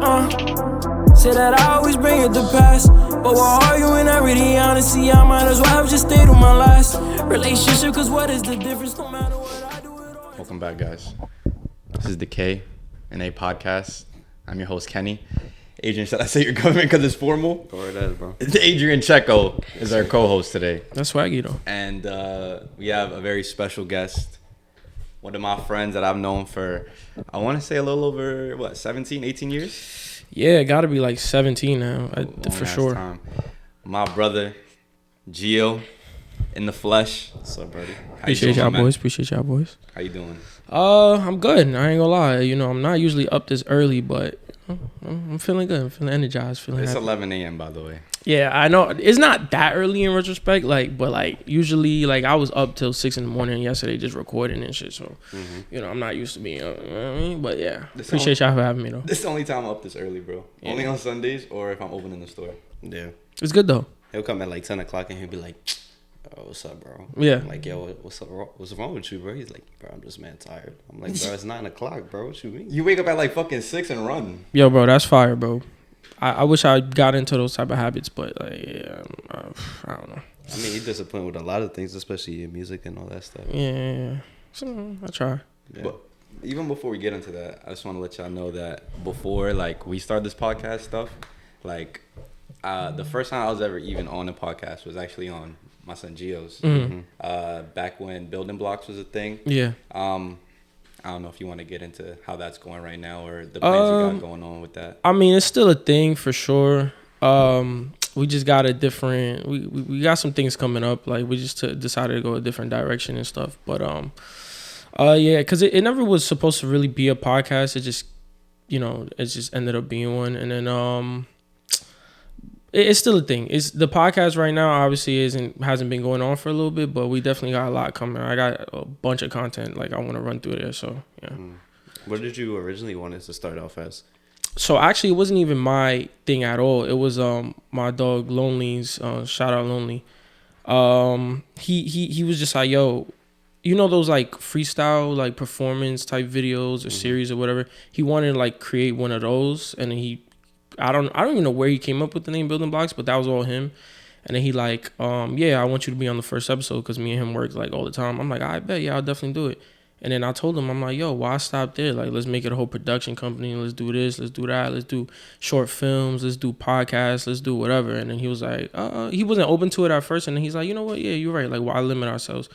Say that I always bring it to pass, but while arguing, I really honestly, I might as well have just stayed with my last relationship. Cause what is the difference? No matter what I do it all. Welcome back, guys. This is the G.E.O podcast. I'm your host, Kenny. Adrian, should I say your government because it's formal? Go right ahead, bro. Adrian G.E.O is our co-host today. That's swaggy, though. And we have a very special guest. One of my friends that I've known for, I want to say a little over, 17, 18 years? Yeah, it got to be like 17 now, for sure. Time. My brother, G.E.O, in the flesh. What's up, buddy? Appreciate y'all boys. How you doing? I'm good. I ain't gonna lie. You know, I'm not usually up this early, but I'm feeling good. I'm feeling energized. It's happy. 11 a.m. by the way. Yeah, I know. It's not that early in retrospect, but usually, I was up till 6 in the morning yesterday just recording and shit. So, you know, I'm not used to being up. You know what I mean? But yeah, appreciate y'all for having me, though. This is the only time I'm up this early, bro. Yeah. Only on Sundays or if I'm opening the store. Yeah. It's good, though. He'll come at like 10 o'clock and he'll be like, oh, what's up, bro? Yeah. I'm like, yo, what's wrong with you, bro? He's like, bro, I'm just mad tired. I'm like, bro, it's 9 o'clock, bro. What you mean? You wake up at like fucking 6 and run. Yo, bro, that's fire, bro. I wish I got into those type of habits, but I don't know. I mean, you're disciplined with a lot of things, especially in music and all that stuff. Yeah. So I try. Yeah. But even before we get into that, I just want to let y'all know that before we start this podcast stuff, the first time I was ever even on a podcast was actually on my son G.E.O's. Back when Building Blocks was a thing. Yeah. I don't know if you want to get into how that's going right now or the plans you got going on with that. I mean, it's still a thing for sure. We just got a different. We got some things coming up. We just decided to go a different direction and stuff. But yeah, because it never was supposed to really be a podcast. It just, it just ended up being one. And then it's still a thing. It's the podcast right now. Obviously, hasn't been going on for a little bit, but we definitely got a lot coming. I got a bunch of content I want to run through there. So yeah. What did you originally want it to start off as? So actually, it wasn't even my thing at all. It was my dog Lonely's. Shout out Lonely. He was just like, yo, you know those freestyle performance type videos or series or whatever. He wanted to create one of those, and then I don't even know where he came up with the name Building Blocks, but that was all him. And then he yeah, I want you to be on the first episode because me and him work all the time. I'm like, I bet, yeah, I'll definitely do it. And then I told him, I'm like, yo, why stop there? Let's make it a whole production company. Let's do this, let's do that, let's do short films, let's do podcasts, let's do whatever. And then he was like, he wasn't open to it at first. And then he's like, you know what? Yeah, you're right. Why limit ourselves?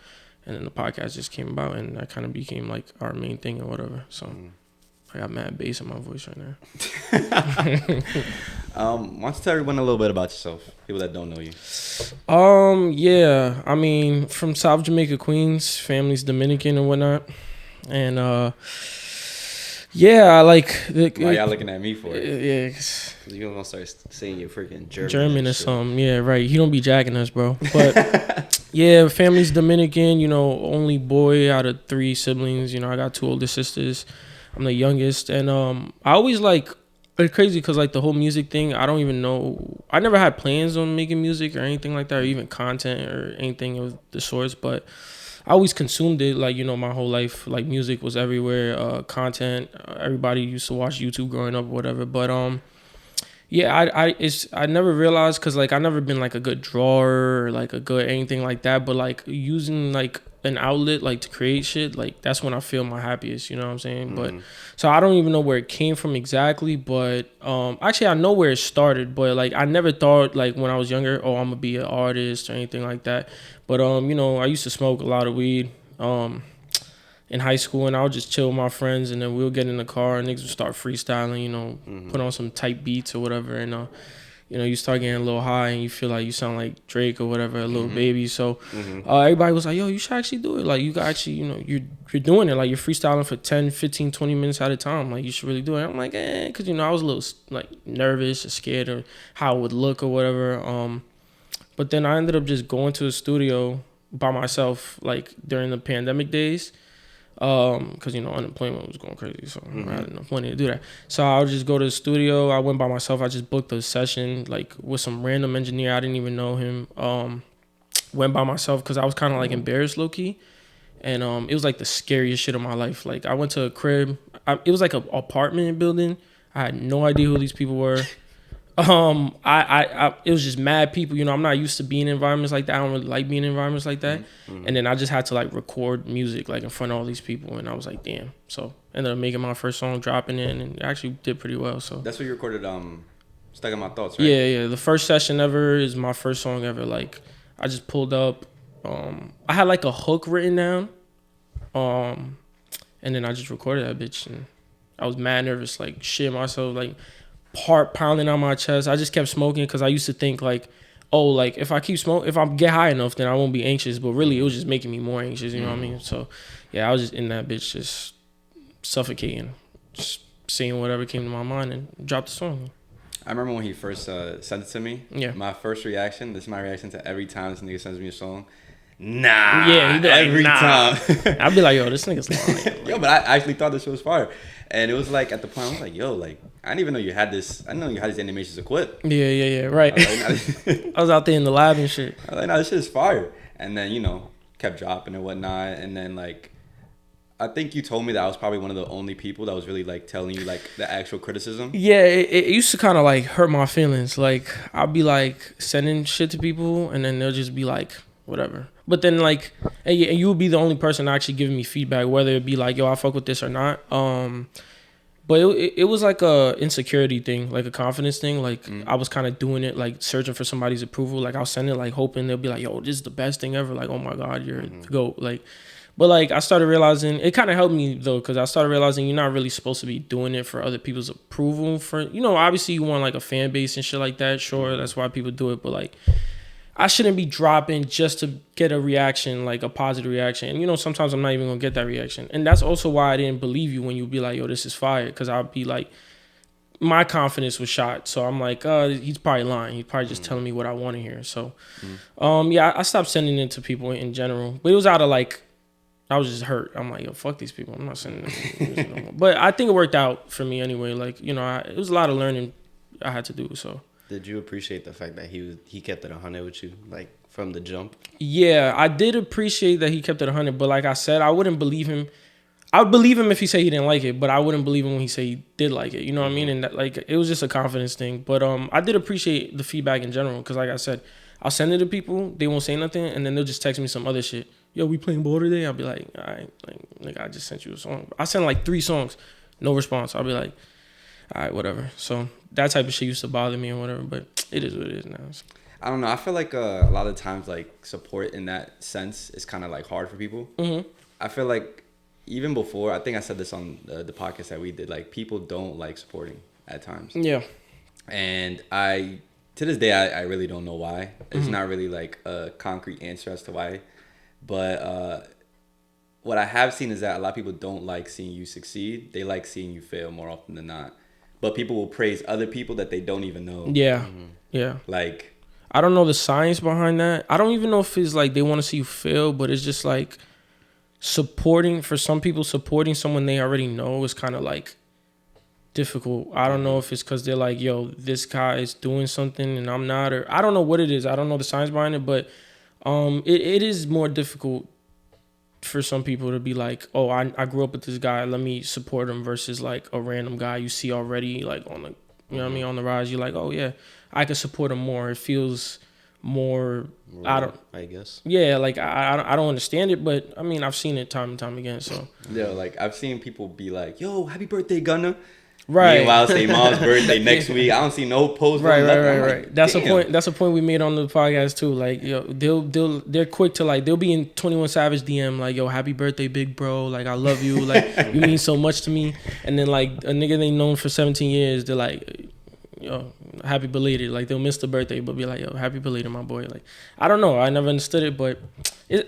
And then the podcast just came about, and that kind of became our main thing or whatever. So. I got mad bass in my voice right now. Why don't you tell everyone a little bit about yourself, people that don't know you? Yeah, I mean, from South Jamaica, Queens, family's Dominican and whatnot, and yeah, why y'all looking at me for it? Yeah, you're gonna start saying you're freaking German or something. Yeah, right. He don't be jacking us, bro. But yeah, family's Dominican. Only boy out of 3 siblings. I got 2 older sisters. I'm the youngest, and I always it's crazy because the whole music thing, I don't even know. I never had plans on making music or anything like that, or even content or anything of the sorts. But I always consumed it, my whole life. Music was everywhere. Content. Everybody used to watch YouTube growing up, or whatever. But yeah, I never realized because I never been a good drawer or a good anything like that. But using an outlet to create shit, that's when I feel my happiest, you know what I'm saying? But so I don't even know where it came from exactly, but actually I know where it started, but I never thought when I was younger, oh, I'm gonna be an artist or anything like that. But I used to smoke a lot of weed in high school, and I would just chill with my friends, and then we'll get in the car and niggas would start freestyling, put on some tight beats or whatever, and you start getting a little high and you feel you sound like Drake or whatever, a little baby. So everybody was like, yo, you should actually do it. You got actually, you're doing it. You're freestyling for 10, 15, 20 minutes at a time. You should really do it. I'm like, because, I was a little nervous or scared of how it would look or whatever. But then I ended up just going to the studio by myself, during the pandemic days. Because unemployment was going crazy, so I had enough money to do that. So I would just go to the studio. I went by myself. I just booked a session with some random engineer. I didn't even know him. Went by myself because I was kind of embarrassed, low key, and it was the scariest shit of my life. I went to a crib. It was an apartment building. I had no idea who these people were. It was just mad people. You know, I'm not used to being in environments like that. I don't really like being in environments like that. Mm-hmm. And then I just had to like record music like in front of all these people, and I was like, damn. So ended up making my first song, dropping it, and it actually did pretty well. So that's what you recorded. Stuck in My Thoughts, right? Yeah. The first session ever is my first song ever. Like I just pulled up. I had like a hook written down, and then I just recorded that bitch, and I was mad nervous, like shit myself, like heart pounding on my chest. I just kept smoking because I used to think like, oh, like if I keep smoking, if I get high enough, then I won't be anxious. But really, it was just making me more anxious. You know what I mean? So yeah, I was just in that bitch, just suffocating, just saying whatever came to my mind and dropped the song. I remember when he first sent it to me. Yeah. My first reaction. This is my reaction to every time this nigga sends me a song. Nah. Yeah, he'd be like, every time. I'd be like, yo, this nigga's lying. Yo, but I actually thought this shit was fire. And it was like at the point I was like, yo, like I didn't even know you had this. I didn't know you had these animations equipped. Yeah, right. I was out there in the lab and shit. I was like, nah, this shit is fire. And then, you know, kept dropping and whatnot. And then like, I think you told me that I was probably one of the only people that was really like telling you like the actual criticism. Yeah, it used to kind of like hurt my feelings. Like I'll be like sending shit to people and then they'll just be like, whatever. But then like, and you would be the only person actually giving me feedback, whether it be like, yo, I fuck with this or not. But it was like a insecurity thing, like a confidence thing. Like I was kind of doing it, like searching for somebody's approval. Like I'll send it, like hoping they'll be like, yo, this is the best thing ever. Like, oh my God, you're the GOAT. Like, but like I started realizing, it kind of helped me though, because I started realizing you're not really supposed to be doing it for other people's approval. For, you know, obviously you want like a fan base and shit like that. Sure, that's why people do it. But like, I shouldn't be dropping just to get a reaction, like a positive reaction. And, you know, sometimes I'm not even going to get that reaction. And that's also why I didn't believe you when you be like, yo, this is fire. Because I'll be like, my confidence was shot. So I'm like, he's probably lying. He's probably just telling me what I want to hear. So, yeah, I stopped sending it to people in general. But it was out of like, I was just hurt. I'm like, yo, fuck these people. I'm not sending it no more. But I think it worked out for me anyway. Like, you know, it was a lot of learning I had to do, so. Did you appreciate the fact that he kept it 100 with you, like from the jump? Yeah, I did appreciate that he kept it 100, but like I said, I wouldn't believe him. I would believe him if he said he didn't like it, but I wouldn't believe him when he said he did like it. You know what I mean? And that, like, it was just a confidence thing. But I did appreciate the feedback in general, because like I said, I'll send it to people, they won't say nothing, and then they'll just text me some other shit. Yo, we playing ball today? I'll be like, all right, like I just sent you a song. I sent like 3 songs, no response. I'll be like, all right, whatever. So that type of shit used to bother me or whatever, but it is what it is now. So. I don't know. I feel like a lot of times, like, support in that sense is kind of like hard for people. Mm-hmm. I feel like even before, I think I said this on the podcast that we did, like, people don't like supporting at times. Yeah. And to this day, I really don't know why. It's not really like a concrete answer as to why. But what I have seen is that a lot of people don't like seeing you succeed. They like seeing you fail more often than not. But people will praise other people that they don't even know. Yeah. Yeah. Like, I don't know the science behind that. I don't even know if it's like they want to see you fail, but it's just like for some people, supporting someone they already know is kind of like difficult. I don't know if it's because they're like, yo, this guy is doing something and I'm not, or I don't know what it is. I don't know the science behind it, but it is more difficult for some people to be like, oh, I grew up with this guy, let me support him, versus like a random guy you see already like on the, you know what I mean, on the rise. You're like, oh yeah, I could support him more. It feels more, I guess. Yeah, like I don't understand it, but I mean, I've seen it time and time again. So yeah, like I've seen people be like, yo, happy birthday, Gunna. Right. Meanwhile, say mom's birthday next week. I don't see no post. Right. Like, that's a point. That's a point we made on the podcast too. Like, yo, they're quick to like, they'll be in 21 Savage DM like, yo, happy birthday, big bro. Like, I love you. Like, you mean so much to me. And then like a nigga they known for 17 years, they're like, yo, happy belated. Like, they'll miss the birthday, but be like, yo, happy belated, my boy. Like, I don't know. I never understood it, but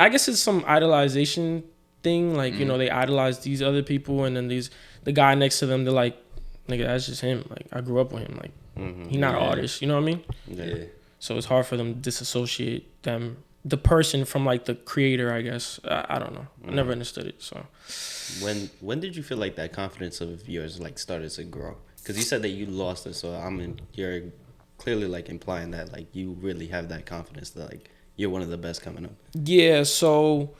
I guess it's some idolization thing. Like, you know, they idolize these other people, and then the guy next to them, they're like, nigga, that's just him. Like, I grew up with him. Like, he's not an artist. You know what I mean? Yeah. So it's hard for them to disassociate the person from like the creator, I guess. I don't know. I never understood it. So when did you feel like that confidence of yours like started to grow? Because you said that you lost it, so you're clearly like implying that like you really have that confidence that like you're one of the best coming up. Yeah. So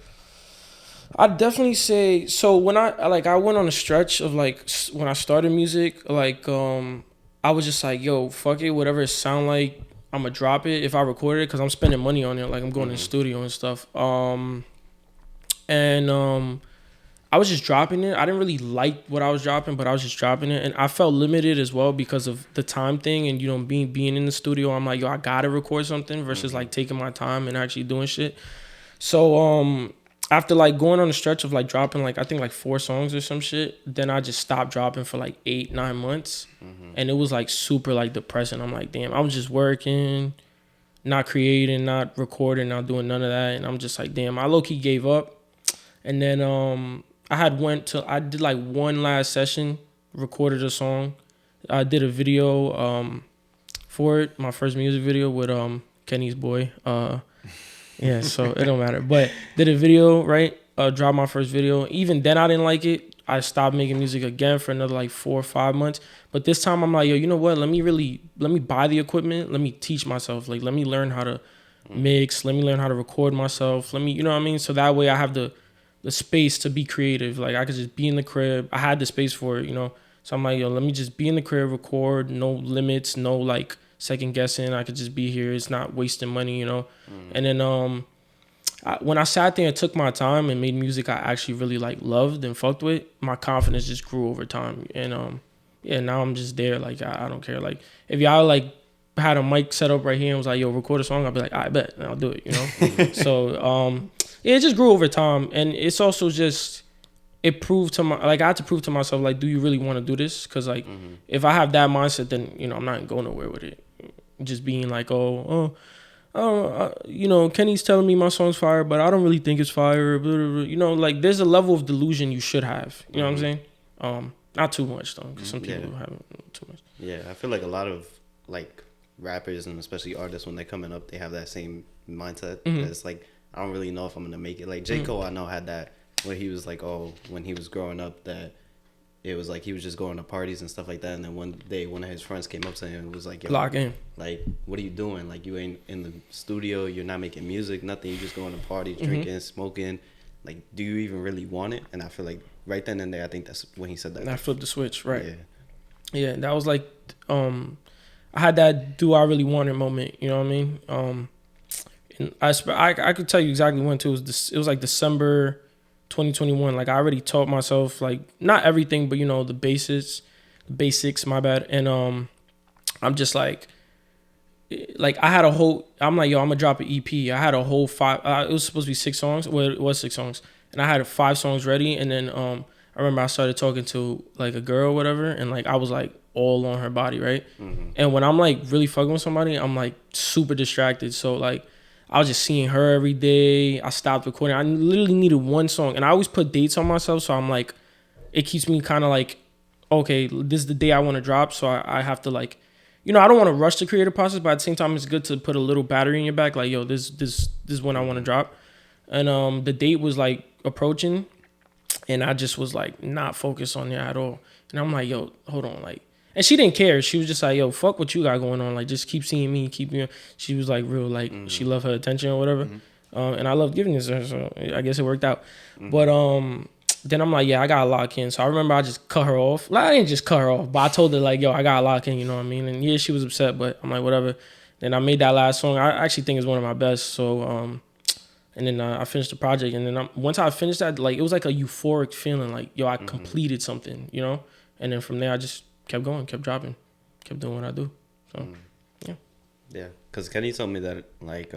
I'd definitely say so. When I went on a stretch of like when I started music, like I was just like, yo, fuck it, whatever it sound like, I'm gonna drop it if I record it because I'm spending money on it. Like I'm going to the studio and stuff. And I was just dropping it. I didn't really like what I was dropping, but I was just dropping it, and I felt limited as well because of the time thing and being in the studio. I'm like, yo, I gotta record something versus like taking my time and actually doing shit. So after like going on a stretch of like dropping like I think like 4 songs or some shit, then I just stopped dropping for like 8-9 months, and it was like super like depressing. I'm like, damn, I was just working, not creating, not recording, not doing none of that, and I'm just like, damn, I low key gave up. And then I did like one last session, recorded a song. I did a video for it, my first music video with Kenny's boy. Yeah, so it don't matter. But did a video, right? Dropped my first video. Even then I didn't like it. I stopped making music again for another like 4 or 5 months. But this time I'm like, yo, you know what? Let me buy the equipment. Let me teach myself. Like let me learn how to mix. Let me learn how to record myself. Let me, you know what I mean? So that way I have the space to be creative. Like I could just be in the crib. I had the space for it, So I'm like, yo, let me just be in the crib, record, no limits, no like second guessing. I could just be here. It's not wasting money, And then when I sat there and took my time and made music I actually really like loved and fucked with, my confidence just grew over time. And yeah, now I'm just there. Like I don't care. Like if y'all like had a mic set up right here and was like, yo, record a song, I'll be like, I bet, and I'll do it, So yeah, it just grew over time, and it's also just it proved to I had to prove to myself, like, do you really want to do this? Because like if I have that mindset, then I'm not going nowhere with it. Just being like, Kenny's telling me my song's fire, but I don't really think it's fire. Blah, blah, blah. Like there's a level of delusion you should have. You know what I'm saying? Not too much though, because some people have too much. Yeah, I feel like a lot of like rappers and especially artists when they're coming up, they have that same mindset. It's like, I don't really know if I'm gonna make it. Like G.E.O, I know had that where he was like, when he was growing up, that it was like he was just going to parties and stuff like that. And then one day, one of his friends came up to him and was like, yo, lock in. Like, what are you doing? Like, you ain't in the studio. You're not making music, nothing. You're just going to parties, drinking, smoking. Like, do you even really want it? And I feel like right then and there, I think that's when he said that. And I flipped the switch, right? Yeah. Yeah, that was like, I had that do I really want it moment. You know what I mean? And I could tell you exactly when too. It was like December 2021. Like I already taught myself like not everything, but the basics. My bad. And I'm just like I had a whole. I'm like, yo, I'm gonna drop an EP. I had a whole 5. It was supposed to be 6 songs. Well, it was 6 songs, and I had 5 songs ready. And then I remember I started talking to like a girl, or whatever, and like I was like all on her body, right? And when I'm like really fucking with somebody, I'm like super distracted. So like I was just seeing her every day. I stopped recording. I literally needed one song, and I always put dates on myself, so I'm like, it keeps me kind of like, okay, this is the day I want to drop, so I have to like, I don't want to rush the creative process, but at the same time, it's good to put a little battery in your back, like, yo, this is when I want to drop. And the date was like approaching, and I just was like not focused on it at all. And I'm like, yo, hold on, like. And she didn't care. She was just like, yo, fuck what you got going on. Like, just keep seeing me, She was like real, like, she loved her attention or whatever. And I loved giving this to her, so I guess it worked out. But then I'm like, yeah, I got to lock in. So I remember I just cut her off. Like, I didn't just cut her off, but I told her, like, yo, I got to lock in, you know what I mean? And yeah, she was upset, but I'm like, whatever. Then I made that last song. I actually think it's one of my best. So, and then I finished the project. And then once I finished that, like, it was like a euphoric feeling, like, yo, I completed something, And then from there, I just kept going, kept dropping, kept doing what I do. So, yeah. Yeah, because Kenny told me that, like,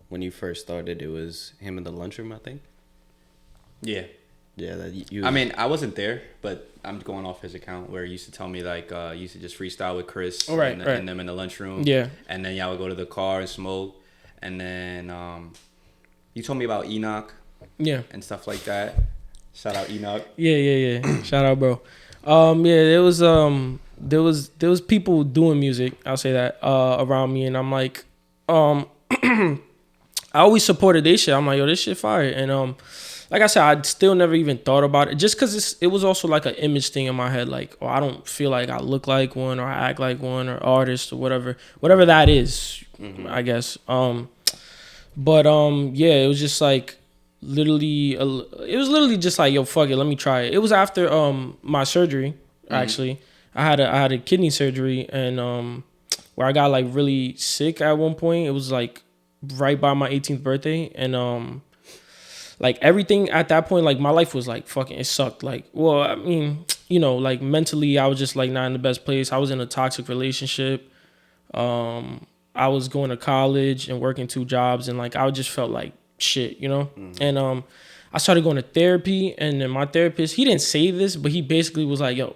when you first started, it was him in the lunchroom, I think. Yeah. Yeah, that you. I mean, I wasn't there, but I'm going off his account where he used to tell me, like, you used to just freestyle with Chris and them in the lunchroom. Yeah. And then y'all would go to the car and smoke. And then you told me about Enoch. Yeah. And stuff like that. Shout out Enoch. Yeah. Shout out, bro. Yeah, there was people doing music, I'll say that, around me, and I'm like, I always supported this shit. I'm like, yo, this shit fire. And like I said, I still never even thought about it, just because it was also like an image thing in my head, like, oh, I don't feel like I look like one or I act like one or artist or whatever that is, I guess. But yeah, it was just like, literally, it was literally just like, yo, fuck it, let me try it. It was after my surgery, actually. I had a kidney surgery, and where I got like really sick at one point. It was like right by my 18th birthday, and like everything at that point, like my life was like fucking, it sucked. Like, well, I mean, you know, like mentally, I was just like not in the best place. I was in a toxic relationship. I was going to college and working 2 jobs, and like I just felt like shit, you know. And I started going to therapy, and then my therapist, he didn't say this, but he basically was like, yo,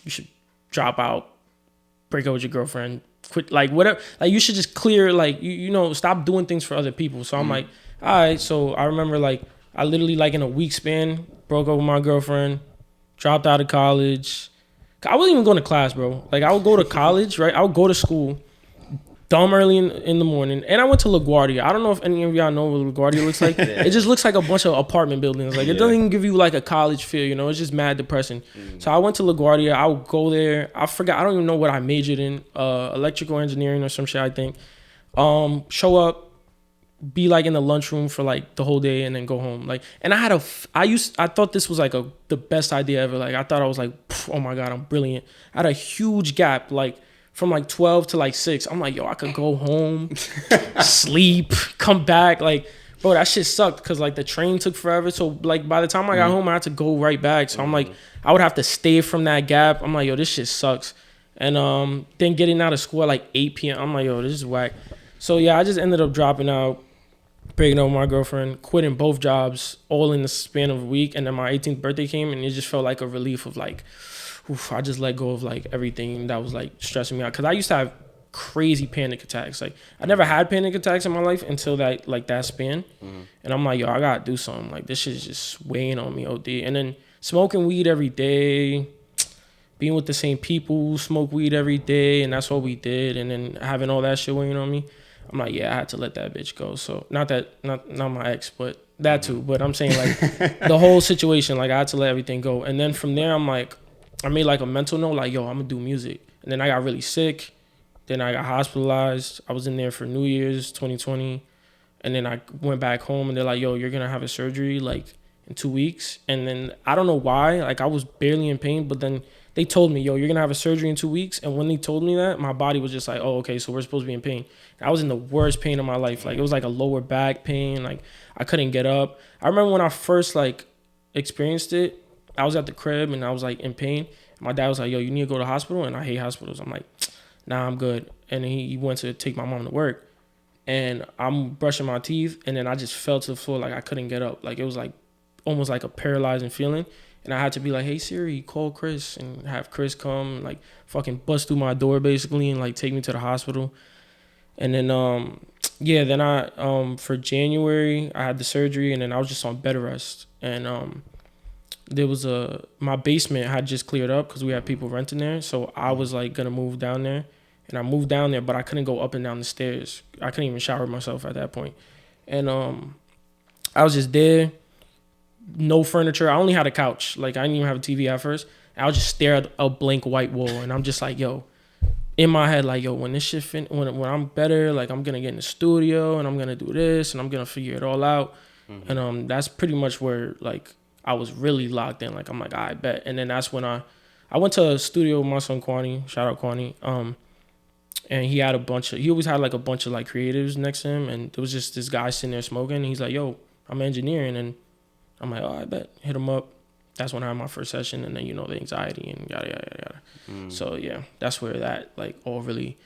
you should drop out, break up with your girlfriend, quit, like whatever, like you should just clear, like you know, stop doing things for other people. So I'm like, all right. So I remember like I literally like in a week span broke up with my girlfriend, dropped out of college. I wasn't even going to class, bro. Like I would go to college, right? I would go to school dumb early in the morning, and I went to LaGuardia. I don't know if any of y'all know what LaGuardia looks like. It just looks like a bunch of apartment buildings. Like it doesn't even give you like a college feel, you know. It's just mad depressing. So I went to LaGuardia. I would go there. I forgot. I don't even know what I majored in. Electrical engineering or some shit, I think. Show up, be like in the lunchroom for like the whole day, and then go home. Like, and I thought this was like the best idea ever. Like I thought I was like, oh my god, I'm brilliant. I had a huge gap, like from like 12 to like 6. I'm like, yo, I could go home, sleep, come back. Like, bro, that shit sucked because like the train took forever. So like by the time I got home, I had to go right back. So I'm like, I would have to stay from that gap. I'm like, yo, this shit sucks. And then getting out of school at like 8 p.m. I'm like, yo, this is whack. So yeah, I just ended up dropping out, breaking up with my girlfriend, quitting both jobs all in the span of a week. And then my 18th birthday came, and it just felt like a relief of like, oof, I just let go of like everything that was like stressing me out. Cause I used to have crazy panic attacks. Like I never had panic attacks in my life until that like that span. And I'm like, yo, I gotta do something. Like this shit is just weighing on me, OD. And then smoking weed every day, being with the same people, smoke weed every day, and that's what we did. And then having all that shit weighing on me, I'm like, yeah, I had to let that bitch go. So not my ex, but that too. But I'm saying like the whole situation, like I had to let everything go. And then from there, I'm like, I made like a mental note, like, yo, I'm gonna do music. And then I got really sick. Then I got hospitalized. I was in there for New Year's 2020. And then I went back home, and they're like, yo, you're gonna have a surgery like in 2 weeks. And then I don't know why, like I was barely in pain, but then they told me, yo, you're gonna have a surgery in 2 weeks. And when they told me that, my body was just like, oh, okay, so we're supposed to be in pain. I was in the worst pain of my life. Like it was like a lower back pain. Like I couldn't get up. I remember when I first like experienced it, I was at the crib and I was like in pain. My dad was like, yo, you need to go to the hospital. And I hate hospitals. I'm like, nah, I'm good. And then he went to take my mom to work. And I'm brushing my teeth, and then I just fell to the floor like I couldn't get up. Like it was like almost like a paralyzing feeling. And I had to be like, hey Siri, call Chris, and have Chris come and like fucking bust through my door basically and like take me to the hospital. And then yeah, then I for January I had the surgery, and then I was just on bed rest. And there was my basement had just cleared up because we had people renting there. So I was like gonna move down there, and I moved down there, but I couldn't go up and down the stairs. I couldn't even shower myself at that point. And I was just there, no furniture. I only had a couch. Like I didn't even have a TV at first. I would just stare at a blank white wall, and I'm just like, yo, in my head, like, yo, when this shit when I'm better, like I'm gonna get in the studio and I'm gonna do this and I'm gonna figure it all out. And that's pretty much where like I was really locked in. Like I'm like, I bet. And then that's when I went to a studio with my son Kwani, shout out Kwani. And he always had like a bunch of like creatives next to him, and there was just this guy sitting there smoking, and he's like, yo, I'm engineering. And I'm like, oh, I bet. Hit him up. That's when I had my first session, and then you know the anxiety and yada yada yada. So yeah, that's where that like all really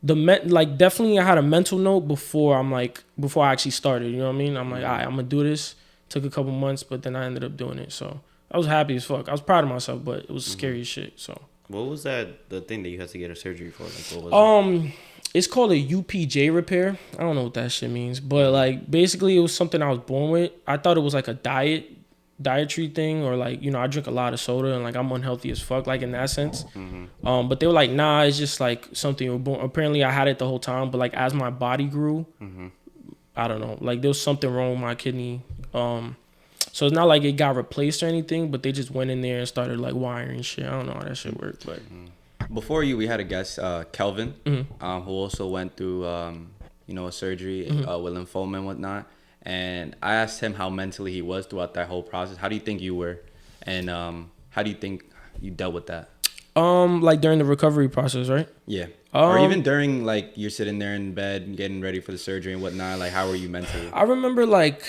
definitely I had a mental note before I actually started. You know what I mean? I'm like, all right, I'm gonna do this. Took a couple months, but then I ended up doing it. So I was happy as fuck. I was proud of myself, but it was scary as shit. So what was the thing that you had to get a surgery for? Like, what was it? It's called a UPJ repair. I don't know what that shit means, but like basically it was something I was born with. I thought it was like a dietary thing, or like, you know, I drink a lot of soda and like I'm unhealthy as fuck, like in that sense. But they were like, nah, it's just like something you were born. Apparently I had it the whole time, but like as my body grew, I don't know, like there was something wrong with my kidney. So it's not like it got replaced or anything, but they just went in there and started like wiring shit. I don't know how that shit worked, but before you, we had a guest, Kelvin, who also went through, you know, a surgery with lymphoma and whatnot. and I asked him how mentally he was throughout that whole process. How do you think you were, and how do you think you dealt with that? Like during the recovery process, right? Yeah. Or even during, like, you're sitting there in bed getting ready for the surgery and whatnot. Like, how were you mentally? I remember, like,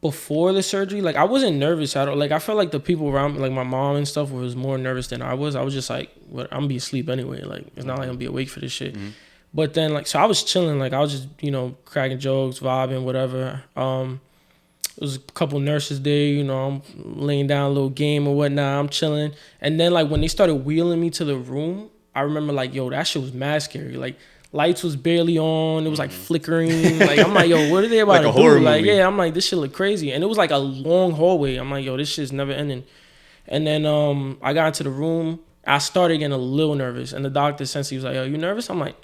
before the surgery, like, I wasn't nervous at all. Like, I felt like the people around me, like my mom and stuff, was more nervous than I was. I was just like, what? I'm gonna be asleep anyway. Like, it's not like I'm gonna be awake for this shit. Mm-hmm. But then, like, so I was chilling. Like, I was just, you know, cracking jokes, vibing, whatever. It was a couple nurses there, you know, I'm laying down a little game or whatnot. I'm chilling. And then, like, when they started wheeling me to the room, I remember, like, yo, that shit was mad scary. Like, lights was barely on. It was, like, flickering. Like, I'm like, yo, what are they about like to do? Like, movie. yeah, I'm like, this shit look crazy. And it was, like, a long hallway. I'm like, yo, this shit's never ending. And then I got into the room. I started getting a little nervous. And the doctor, since he was like, yo, you nervous? I'm like,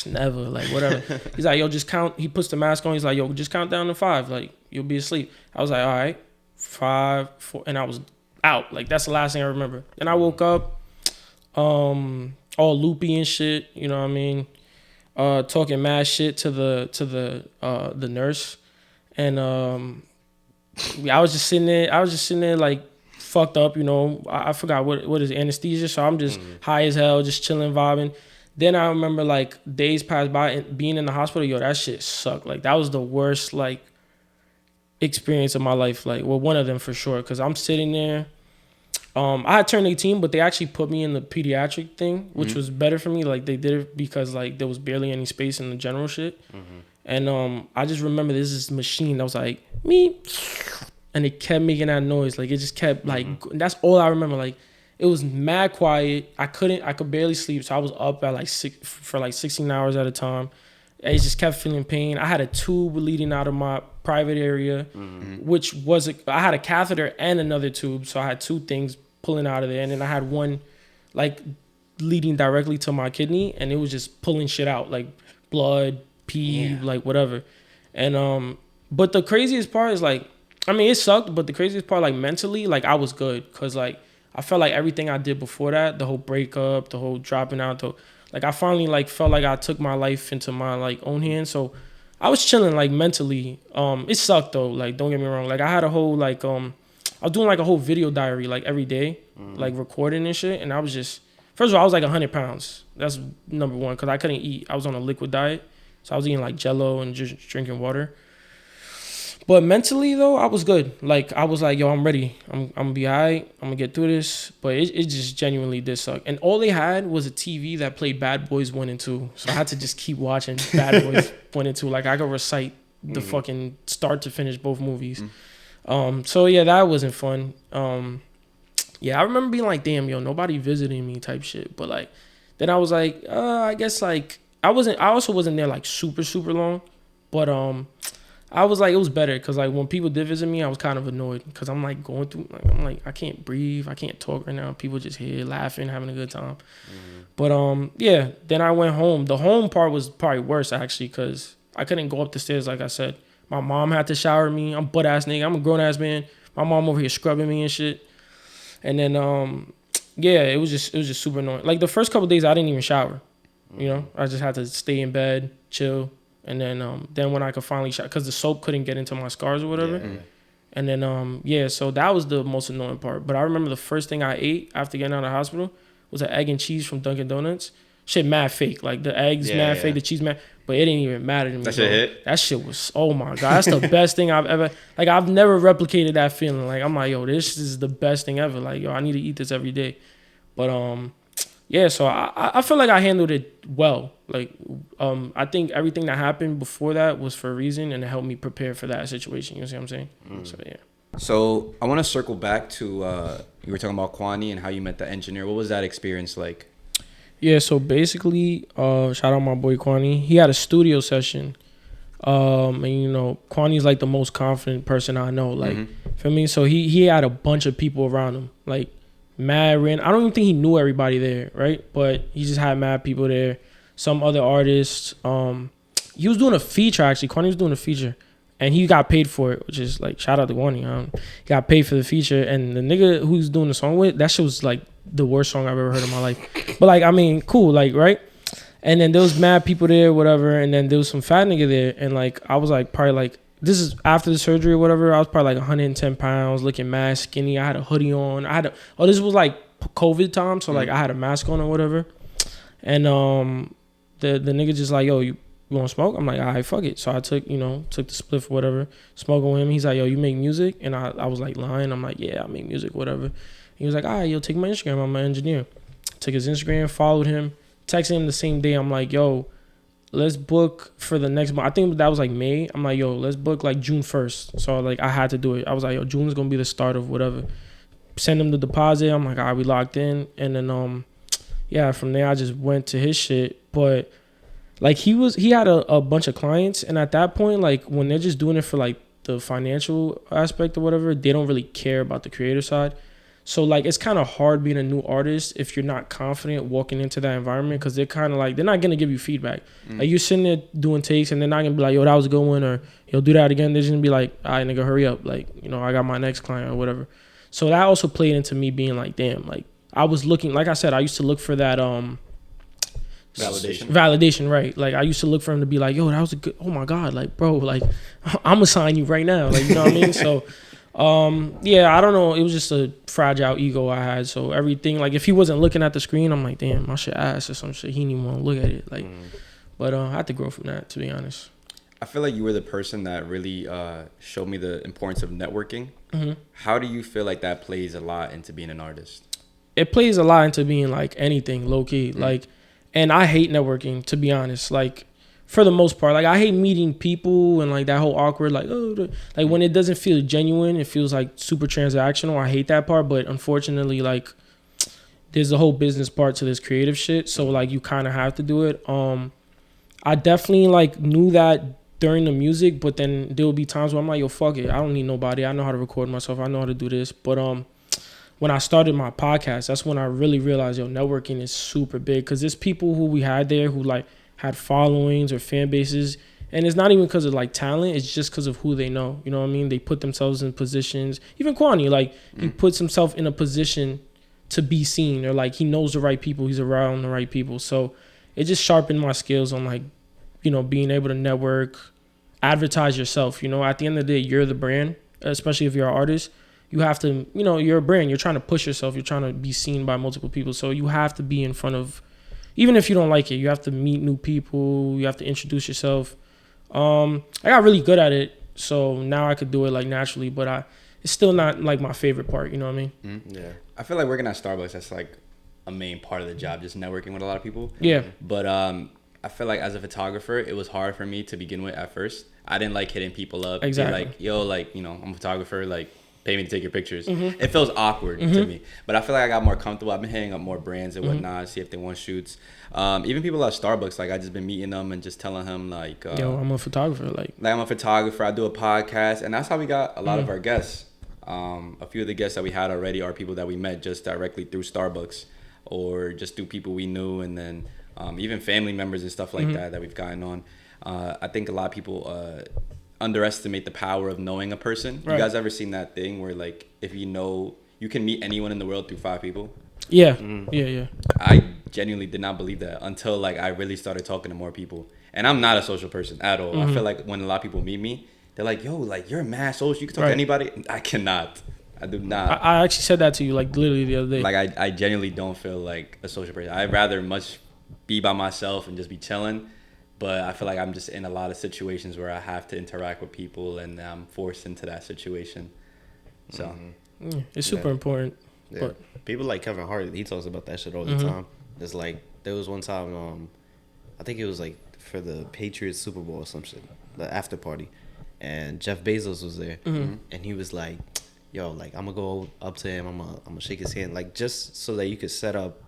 never. Like, whatever. He's like, yo, just count. He puts the mask on. He's like, yo, just count down to 5. Like, you'll be asleep. I was like, all right, 5, 4. And I was out. Like, that's the last thing I remember. Then I woke up. All loopy and shit, you know what I mean? Talking mad shit to the nurse, and I was just sitting there like fucked up, you know. I forgot what is anesthesia, so I'm just high as hell, just chilling, vibing. Then I remember, like, days passed by and being in the hospital. Yo, that shit sucked. Like, that was the worst, like, experience of my life. Like, well, one of them for sure, because I'm sitting there. I had turned 18, but they actually put me in the pediatric thing, which was better for me. Like, they did it because, like, there was barely any space in the general shit. And I just remember there's this machine that was like, me, and it kept making that noise. Like, it just kept, like, that's all I remember. Like, it was mad quiet. I could barely sleep, so I was up at, like, 16 hours at a time. I just kept feeling pain. I had a tube leading out of my private area, which was I had a catheter and another tube, so I had 2 things pulling out of there, and then I had one, like, leading directly to my kidney, and it was just pulling shit out, like blood, pee, like whatever. And but the craziest part is, like, I mean, it sucked, but the craziest part, like, mentally, like, I was good, because, like, I felt like everything I did before that, the whole breakup, the whole dropping out, like, I finally, like, felt like I took my life into my, like, own hands. So I was chilling, like, mentally. It sucked, though. Like, don't get me wrong. Like, I had a whole, like, I was doing, like, a whole video diary, like, every day, like, recording and shit. And I was just, first of all, I was, like, 100 pounds. That's number one, because I couldn't eat. I was on a liquid diet. So I was eating, like, Jell-O and just drinking water. But mentally, though, I was good. Like, I was like, yo, I'm ready. I'm going to be all right. I'm going to get through this. But it just genuinely did suck. And all they had was a TV that played Bad Boys 1 and 2. So I had to just keep watching Bad Boys 1 and 2. Like, I could recite the fucking start to finish both movies. So, yeah, that wasn't fun. Yeah, I remember being like, damn, yo, nobody visiting me type shit. But, like, then I was like, I guess, like, I also wasn't there, like, super, super long. But, I was like, it was better because, like, when people did visit me, I was kind of annoyed because I'm, like, going through, like, I'm like, I can't breathe. I can't talk right now. People just here laughing, having a good time. But, yeah, then I went home. The home part was probably worse, actually, because I couldn't go up the stairs, like I said. My mom had to shower me. I'm butt-ass nigga. I'm a grown-ass man. My mom over here scrubbing me and shit. And then, yeah, it was just super annoying. Like, the first couple of days, I didn't even shower. You know? I just had to stay in bed, chill. And then when I could finally shower, because the soap couldn't get into my scars or whatever. Yeah. And then, yeah, so that was the most annoying part. But I remember the first thing I ate after getting out of the hospital was an egg and cheese from Dunkin' Donuts. Shit mad fake. Like, the eggs mad fake, the cheese mad. But it didn't even matter to me. That shit hit? That shit was, oh my God. That's the best thing I've ever, like, I've never replicated that feeling. Like, I'm like, yo, this is the best thing ever. Like, yo, I need to eat this every day. But, yeah, so I feel like I handled it well. Like, I think everything that happened before that was for a reason, and it helped me prepare for that situation. You see what I'm saying? So, yeah. So, I want to circle back to, you were talking about Kwani and how you met the engineer. What was that experience like? Yeah, so basically, shout out my boy Kwani. He had a studio session. And, you know, Kwani's like the most confident person I know. Like, for me, so he had a bunch of people around him. Like, mad random. I don't even think he knew everybody there, right? But he just had mad people there. Some other artists. He was doing a feature, actually. Kwani was doing a feature. And he got paid for it, which is, like, shout out to Kwani. He got paid for the feature. And the nigga who's doing the song with, that shit was, like, the worst song I've ever heard in my life. But, like, I mean, cool, like, right? And then there was mad people there, whatever. And then there was some fat nigga there. And like, I was like, probably like, this is after the surgery or whatever. I was probably like 110 pounds, looking mad skinny. I had a hoodie on. This was like COVID time. So like I had a mask on or whatever. And the nigga just like, yo, you want to smoke? I'm like, all right, fuck it. So I took the spliff or whatever, smoking with him. He's like, yo, you make music? And I was like lying. I'm like, yeah, I make music, whatever. He was like, all right, yo, take my Instagram. I'm an engineer. Took his Instagram, followed him, texted him the same day. I'm like, yo, let's book for the next month. I think that was like May. I'm like, yo, let's book like June 1st. So like I had to do it. I was like, yo, June's gonna be the start of whatever. Send him the deposit. I'm like, all right, we locked in. And then yeah, from there I just went to his shit. But like he had a bunch of clients, and at that point, like when they're just doing it for like the financial aspect or whatever, they don't really care about the creative side. So like it's kind of hard being a new artist if you're not confident walking into that environment, because they're kind of like, they're not gonna give you feedback. Like you're sitting there doing takes and they're not gonna be like, yo, that was a good one, or you'll do that again. They're just gonna be like, all right, nigga, hurry up, like, you know, I got my next client or whatever. So that also played into me being like, damn, like I was looking, like I said, I used to look for that validation, right? Like I used to look for him to be like, yo, that was a good, oh my god, like bro, like I'm gonna sign you right now, like, you know what I mean? So yeah, I don't know, it was just a fragile ego I had. So everything, like if he wasn't looking at the screen, I'm like, damn, I should ask or some shit. He didn't even want to look at it, like but I had to grow from that, to be honest. I feel like you were the person that really showed me the importance of networking. How do you feel like that plays a lot into being an artist? It plays a lot into being like anything low key, like, and I hate networking, to be honest. Like for the most part, like I hate meeting people and like that whole awkward, like, oh, like when it doesn't feel genuine, it feels like super transactional. I hate that part. But unfortunately, like there's a whole business part to this creative shit, so like you kind of have to do it. I definitely like knew that during the music, but then there will be times where I'm like, yo, fuck it, I don't need nobody, I know how to record myself, I know how to do this. But when I started my podcast, that's when I really realized, yo, networking is super big, because there's people who we had there who like had followings or fan bases, and it's not even because of like talent, it's just because of who they know, you know what I mean? They put themselves in positions. Even Kwani, like he puts himself in a position to be seen, or like he knows the right people, he's around the right people. So it just sharpened my skills on like, you know, being able to network, advertise yourself. You know, at the end of the day, you're the brand, especially if you're an artist. You have to, you know, you're a brand. You're trying to push yourself. You're trying to be seen by multiple people. So you have to be in front of, even if you don't like it, you have to meet new people. You have to introduce yourself. I got really good at it, so now I could do it like naturally. But it's still not like my favorite part. You know what I mean? Yeah. I feel like working at Starbucks, that's like a main part of the job, just networking with a lot of people. Yeah. But I feel like as a photographer, it was hard for me to begin with at first. I didn't like hitting people up. Exactly. Like, yo, like, you know, I'm a photographer, like, pay me to take your pictures. It feels awkward to me. But I feel like I got more comfortable. I've been hitting up more brands and whatnot, see if they want shoots. Even people at Starbucks, like, I just been meeting them and just telling them, like, yo, I'm a photographer. Like I'm a photographer. I do a podcast. And that's how we got a lot of our guests. A few of the guests that we had already are people that we met just directly through Starbucks, or just through people we knew, and then even family members and stuff like that we've gotten on. I think a lot of people underestimate the power of knowing a person. Right. You guys ever seen that thing where, like, if you know, you can meet anyone in the world through 5 people? Yeah. Yeah. I genuinely did not believe that until, like, I really started talking to more people. And I'm not a social person at all. I feel like when a lot of people meet me, they're like, yo, like, you're mad social, you can talk to anybody. I cannot. I do not. I actually said that to you, like, literally the other day. Like, I genuinely don't feel like a social person. I'd rather much be by myself and just be chilling. But I feel like I'm just in a lot of situations where I have to interact with people, and I'm forced into that situation. So it's super important. Yeah. But people like Kevin Hart, he talks about that shit all the time. It's like, there was one time, I think it was like for the Patriots Super Bowl or some shit, the after party, and Jeff Bezos was there, and he was like, yo, like, I'm gonna go up to him, I'm gonna shake his hand, like, just so that you could set up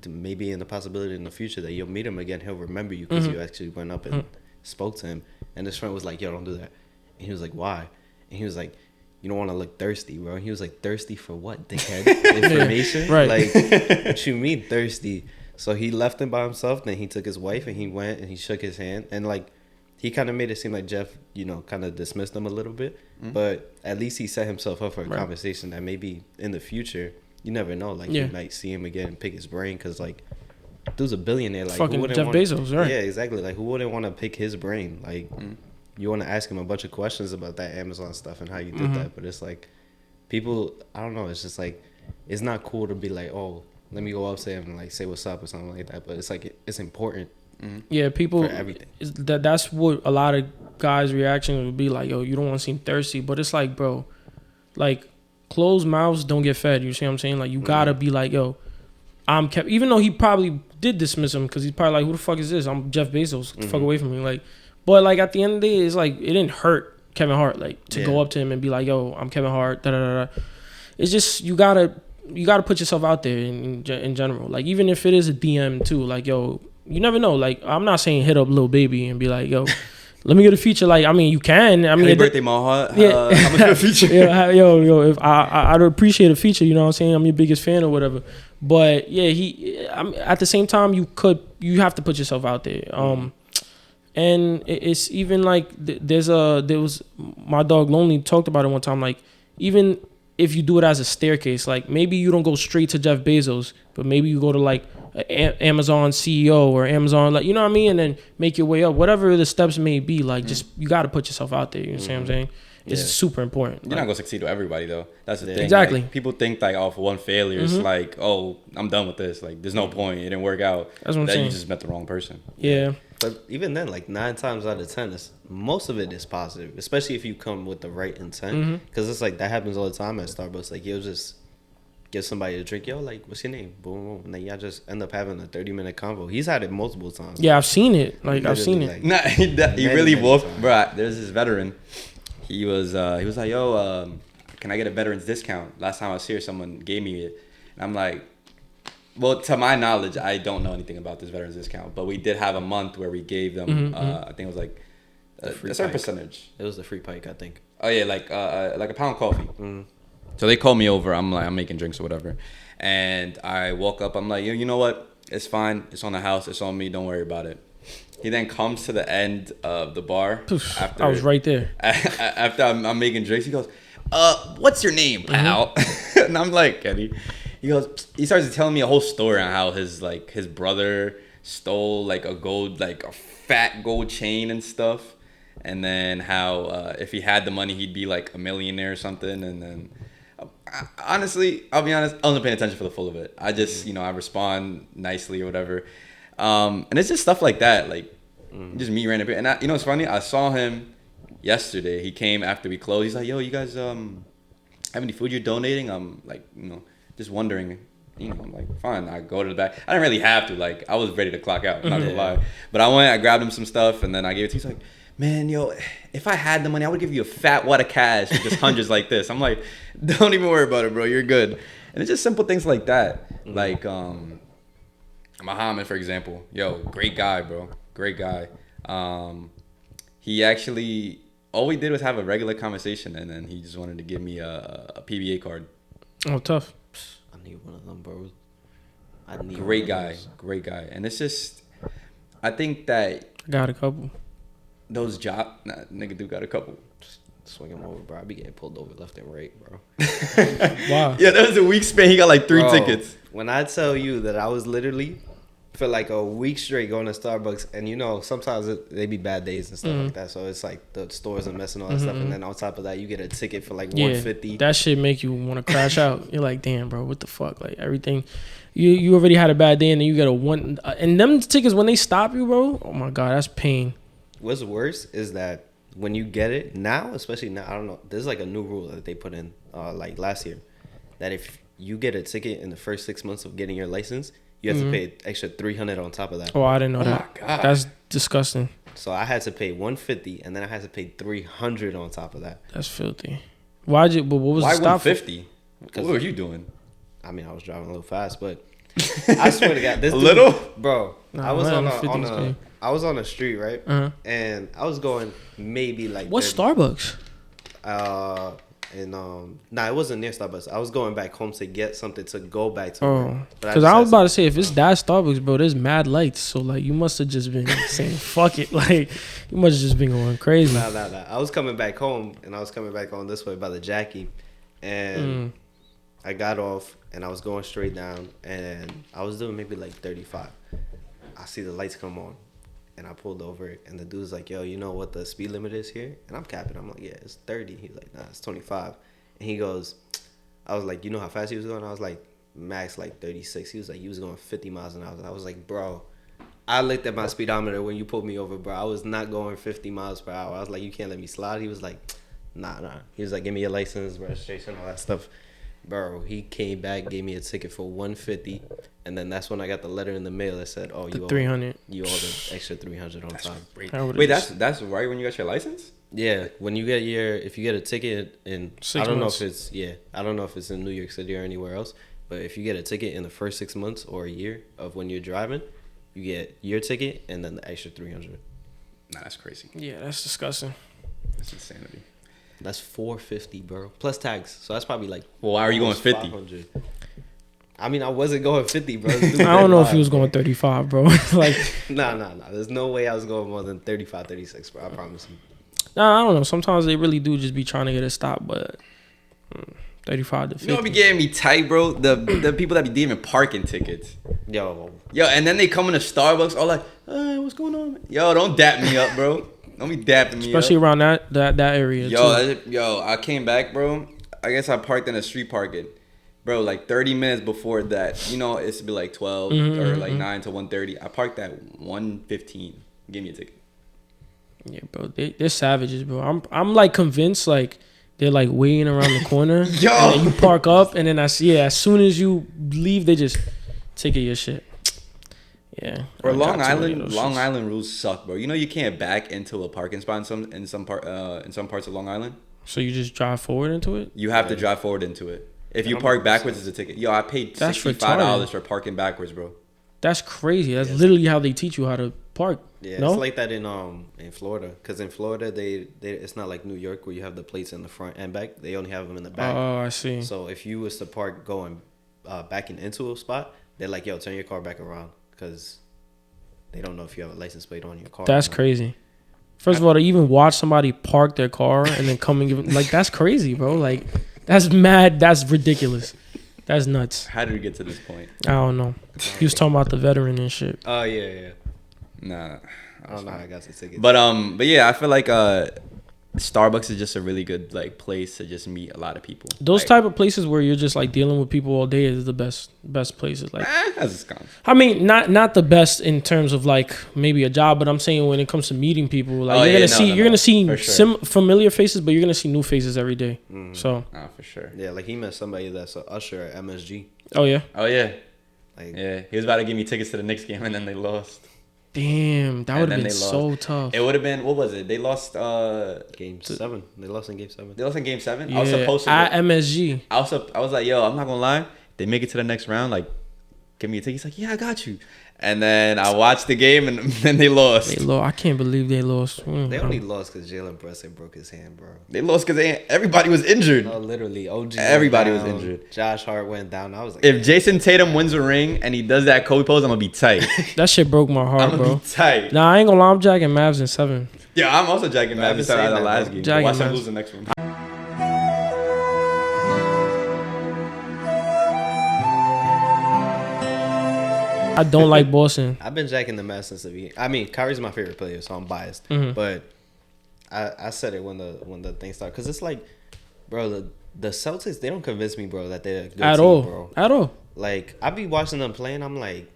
maybe in the possibility in the future that you'll meet him again, he'll remember you because you actually went up and spoke to him. And his friend was like, yo, don't do that. And he was like, why? And he was like, you don't want to look thirsty, bro. And he was like, thirsty for what, dickhead? Information? Right. Like, what you mean thirsty? So he left him by himself. Then he took his wife and he went and he shook his hand. And like, he kind of made it seem like Jeff, you know, kind of dismissed him a little bit. But at least he set himself up for a conversation that maybe in the future, you never know. Like, you might see him again and pick his brain, because, like, dude's a billionaire. Like, Fucking who wouldn't Jeff want, Bezos, right? Yeah, exactly. Like, who wouldn't want to pick his brain? Like, you want to ask him a bunch of questions about that Amazon stuff and how you did that. But it's like, people, I don't know. It's just like, it's not cool to be like, oh, let me go up to him and like say what's up or something like that. But it's like, it's important. Yeah, people. For everything. That's what a lot of guys' reaction would be like. Yo, you don't want to seem thirsty, but it's like, bro, like closed mouths don't get fed. You see what I'm saying? Like you gotta be like, yo, I'm kept. Even though he probably did dismiss him because he's probably like, who the fuck is this? I'm Jeff Bezos. Get the fuck away from me. Like, but like at the end of the day, it's like it didn't hurt Kevin Hart like to go up to him and be like, yo, I'm Kevin Hart. Da da da. It's just you gotta put yourself out there in general. Like even if it is a DM too, like yo. You never know. Like, I'm not saying hit up Lil Baby and be like, yo, let me get a feature. Like, I mean, you can. I mean, Happy birthday, Maha. Yeah. How much for a feature? Yeah, yo, if I'd appreciate a feature. You know what I'm saying? I'm your biggest fan or whatever. But yeah, at the same time, you have to put yourself out there. And it's even like there was my dog Lonely talked about it one time. Like, even if you do it as a staircase, like maybe you don't go straight to Jeff Bezos, but maybe you go to like Amazon CEO or Amazon, like, you know what I mean, and then make your way up, whatever the steps may be. Like, just you got to put yourself out there. You know what I'm saying? It's super important. You're not gonna succeed with everybody though. That's the thing. Exactly. Like, people think like, oh, for one failure, it's like, oh, I'm done with this. Like, there's no point. It didn't work out. That's what I'm then saying. You just met the wrong person. Yeah. But even then, like 9 times out of 10, most of it is positive, especially if you come with the right intent. Because it's like that happens all the time at Starbucks. Like you'll just give somebody a drink, yo, like what's your name? Boom, boom, and then y'all just end up having a 30-minute convo. He's had it multiple times. Yeah, I've seen it. Like I've seen it. Like, Nah, he really many wolfed, times. bro. There's this veteran. He was like, yo, can I get a veteran's discount? Last time I was here, someone gave me it, and I'm like, well, to my knowledge, I don't know anything about this veteran's discount, but we did have a month where we gave them, I think it was like a certain percentage. It was the free pike, I think. Oh yeah, like a pound of coffee. So they called me over. I'm like, I'm making drinks or whatever, and I woke up. I'm like, yo, you know what? It's fine. It's on the house. It's on me. Don't worry about it. He then comes to the end of the bar. After, I was right there. After I'm making drinks, he goes, what's your name, pal? And I'm like, Kenny. He starts telling me a whole story on how his brother stole like a fat gold chain and stuff. And then how if he had the money, he'd be like a millionaire or something. And then honestly, I'll be honest, I wasn't paying attention for the full of it. I just, I respond nicely or whatever. And it's just stuff like that, like just me random. And it's funny. I saw him yesterday. He came after we closed. He's like, "Yo, you guys have any food you're donating?" I'm like, just wondering. I'm like, fine. I go to the back. I didn't really have to. Like, I was ready to clock out. Not gonna lie. But I went. I grabbed him some stuff, and then I gave it to him. He's like, "Man, yo, if I had the money, I would give you a fat wad of cash with just hundreds like this." I'm like, "Don't even worry about it, bro. You're good." And it's just simple things like that. Like, Muhammad, for example. Yo, great guy, bro. Great guy. He actually, all we did was have a regular conversation, and then he just wanted to give me a PBA card. Oh, tough. I need one of them, bro. Great guy. And it's just, I think that Got a couple. those nigga do got a couple. Swing him over, bro. I be getting pulled over left and right, bro. Wow. Yeah, that was a week span. He got like 3 tickets. When I tell you that I was literally for like a week straight going to Starbucks, and sometimes they be bad days and stuff like that, so it's like the stores are messing all that stuff, and then on top of that you get a ticket for like $150. That shit make you want to crash out. You're like, damn, bro, what the fuck? Like everything, you already had a bad day, and then you get a one, and them tickets when they stop you, bro. Oh my god, that's pain. What's worse is that when you get it now, especially now, I don't know, there's like a new rule that they put in like last year, that if you get a ticket in the first 6 months of getting your license, you have to pay extra $300 on top of that. Oh, I didn't know that. My God. That's disgusting. So I had to pay $150, and then I had to pay $300 on top of that. That's filthy. But what was Why the stop? $150? What were you doing? I mean, I was driving a little fast, but I swear to God, this A dude, little? bro. Nah, I was man, on 50 is good. I was on a street, right? And I was going maybe like What's 30. Starbucks? It wasn't near Starbucks. I was going back home to get something to go back to. Oh, But because I was about to say, if it's that Starbucks, bro, there's mad lights. So like, you must have just been saying fuck it. Like, you must have just been going crazy. Nah. I was coming back home, and I was coming back on this way by the Jackie, and I got off, and I was going straight down, and I was doing maybe like 35, I see the lights come on, and I pulled over, and the dude's like, yo, you know what the speed limit is here? And I'm capping. I'm like, yeah, it's 30. He's like, nah, it's 25. And he goes, I was like, you know how fast he was going? I was like, max like 36. He was like, you was going 50 miles an hour. I was like, bro, I looked at my speedometer when you pulled me over, bro. I was not going 50 miles per hour. I was like, you can't let me slide. He was like, nah. He was like, give me your license, registration, all that stuff. Bro, he came back, gave me a ticket for $150, and then that's when I got the letter in the mail that said, "Oh, you owe 300. You owe the extra 300 on top." Wait, that's right when you got your license? Yeah, when you get if you get a ticket in, 6 I don't months. know if it's I don't know if it's in New York City or anywhere else, but if you get a ticket in the first 6 months or a year of when you're driving, you get your ticket and then the extra 300. Nah, that's crazy. Yeah, that's disgusting. That's insanity. That's $450, bro, plus tax. So that's probably like. Well, why are you going 50? 500. I mean, I wasn't going 50, bro. I don't know if he was going 35, bro. Like, Nah. There's no way I was going more than 35, 36, bro. I promise you. nah, I don't know. Sometimes they really do just be trying to get a stop, but 35 to 50. You know what be getting me tight, bro? The people that be giving parking tickets. Yo, And then they come into Starbucks all like, hey, what's going on? Yo, don't dap me up, bro. Don't be dapping me especially up. around that area too. Yo, I came back, bro. I guess I parked in a street parking. Bro, like 30 minutes before that, you know, it's be like 12 or like 9 to 1:30. I parked at 1:15. Give me a ticket. Yeah, bro, they're savages, bro. I'm like convinced like they're like waiting around the corner. Yo, and then you park up, and then as soon as you leave, they just ticket your shit. Yeah. Bro, I Long got too many of Island, those Long shits. Island rules suck, bro. You know you can't back into a parking spot in some parts of Long Island. So you just drive forward into it? You have to drive forward into it. If you park backwards, it's a ticket. Yo, I paid That's $65 for parking backwards, bro. That's crazy. That's literally how they teach you how to park. yeah, No? it's like that in Florida. Because in Florida, they it's not like New York where you have the plates in the front and back. They only have them in the back. Oh, I see. So if you was to park going backing into a spot, they're like, yo, turn your car back around. Because they don't know if you have a license plate on your car. That's crazy. First of all, to even watch somebody park their car and then come and give like that's crazy, bro. Like that's mad. That's ridiculous. That's nuts. How did we get to this point? I don't know. He was talking about the veteran and shit. Oh, yeah. Nah. I don't know how I got the ticket. But yeah, I feel like Starbucks is just a really good like place to just meet a lot of people. Those like, type of places where you're just like dealing with people all day is the best places. Like, that's Wisconsin. I mean, not the best in terms of like maybe a job, but I'm saying when it comes to meeting people, like you're gonna see for sure. familiar faces, but you're gonna see new faces every day. So, For sure. Yeah, like he met somebody that's an usher at MSG. oh yeah, Like, yeah. He was about to give me tickets to the Knicks game and then they lost. damn, that And would then have been they lost. so tough. It would have been, what was it? They lost. Game 7. They lost in Game 7. They lost in Game 7. Yeah, I was supposed to. at MSG. I was like, yo, I'm not gonna lie. They make it to the next round. Like, give me a ticket. He's like, yeah, I got you. And then I watched the game and then they lost. I can't believe they lost. They only lost because Jalen Brunson broke his hand, bro. They lost because everybody was injured. No, literally. OG. Everybody was went down. injured. Josh Hart went down. I was like, If Jason Tatum wins a ring and he does that Kobe pose, I'm gonna be tight. That shit broke my heart, I'm gonna bro. be tight. Nah, I ain't gonna lie. I'm jacking Mavs in 7. Yeah, I'm also jacking I've been Mavs out of the saying that, last bro. game. Jacking Watch them Mavs. lose the next one. I don't like Boston. I've been jacking the Mavs since the beginning. I mean, Kyrie's my favorite player, so I'm biased. Mhm. But I said it when the thing started. Because it's like, bro, the Celtics, they don't convince me, bro, that they're a good At team, all. bro. At all. Like, I be watching them playing. I'm like,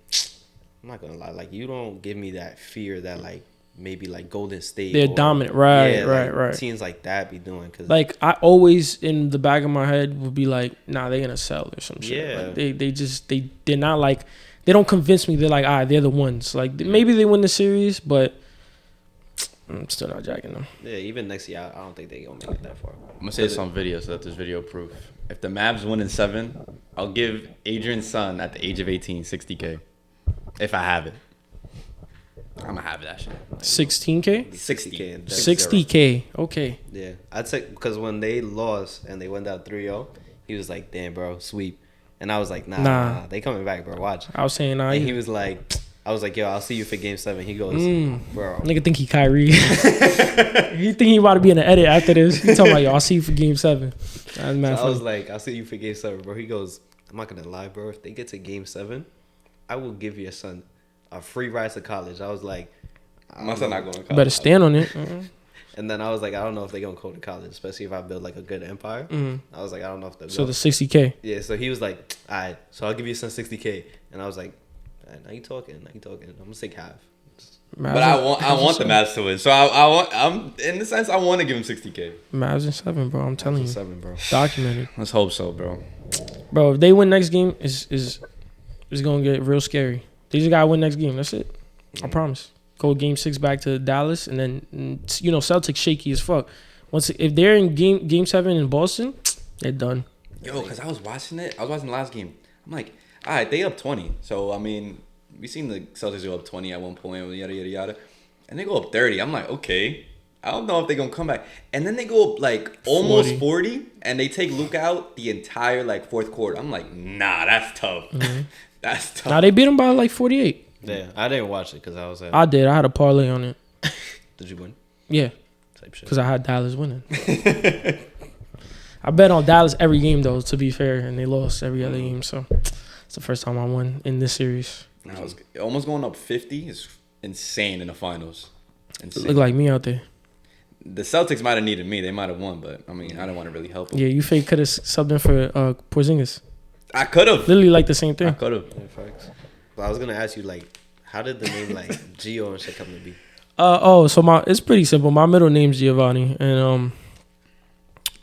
I'm not going to lie. Like, you don't give me that fear that, like, maybe, like, Golden State. They're dominant. Right, right, like, right. Teams like that be doing. Cause, Like, I always, in the back of my head, would be like, nah, they're going to sell or some shit. Yeah. Like, they're not like, they don't convince me. They're like, they're the ones. Like, maybe they win the series, but I'm still not jacking them. yeah, even next year, I don't think they're going to make it that far. I'm gonna say this on video so that there's video proof. If the Mavs win in 7, I'll give Adrian's son at the age of 18 $60K. If I have it. I'm gonna have that shit. 16K? 60K. and 60K. Okay. Yeah, I'd say because when they lost and they went down 3-0, he was like, "Damn, bro, sweep," and I was like, "Nah, they coming back, bro. Watch." I was saying, nah. And he was like, "I was like, yo, I'll see you for Game 7." He goes, "Bro, Nigga think he Kyrie. He think he about to be in the edit after this. He talking about, yo, I'll see you for Game 7. That's mad So I was funny. like, I'll see you for Game 7, bro." He goes, "I'm not gonna lie, bro. If they get to Game 7, I will give your son a free ride to college. I was like, My son not going to college. Better stand on it. And then I was like, I don't know if they're gonna go to college, especially if I build like a good empire. I was like, I don't know if they'll So go. the 60K. Yeah, so he was like, all right, so I'll give you some 60K. And I was like, all right, now you talking. I'm gonna take half. But I want the Mavs to win. So I'm in the sense I want to give him 60K. Mavs in 7, bro. I'm telling you. 7, bro. Documented. Let's hope so, bro. Bro, if they win next game, is gonna get real scary. They just gotta win next game. That's it. I promise. Go game 6 back to Dallas, and then Celtics shaky as fuck. If they're in game 7 in Boston, they're done. Yo, because I was watching the last game. I'm like, all right, they up 20. So, I mean, we seen the Celtics go up 20 at one point, yada, yada, yada. And they go up 30. I'm like, okay. I don't know if they're going to come back. And then they go up, like, almost 40, and they take Luke out the entire, like, fourth quarter. I'm like, nah, that's tough. Mm-hmm. That's tough. Now, they beat them by, like, 48. Yeah, I didn't watch it because I was at. I did. I had a parlay on it. Did you win? Yeah. Type shit. Because I had Dallas winning. I bet on Dallas every game, though, to be fair, and they lost every other game. So it's the first time I won in this series. I was almost going up 50 is insane in the finals. Insane. Look like me out there. The Celtics might have needed me. They might have won, but, I mean, I didn't want to really help them. Yeah, you fake could have subbed in for Porzingis. I could have. Literally like the same I thing. could have. Yeah, facts. But I was gonna ask you, like, how did the name like G.E.O. and shit come to be? So it's pretty simple. My middle name's Giovanni, and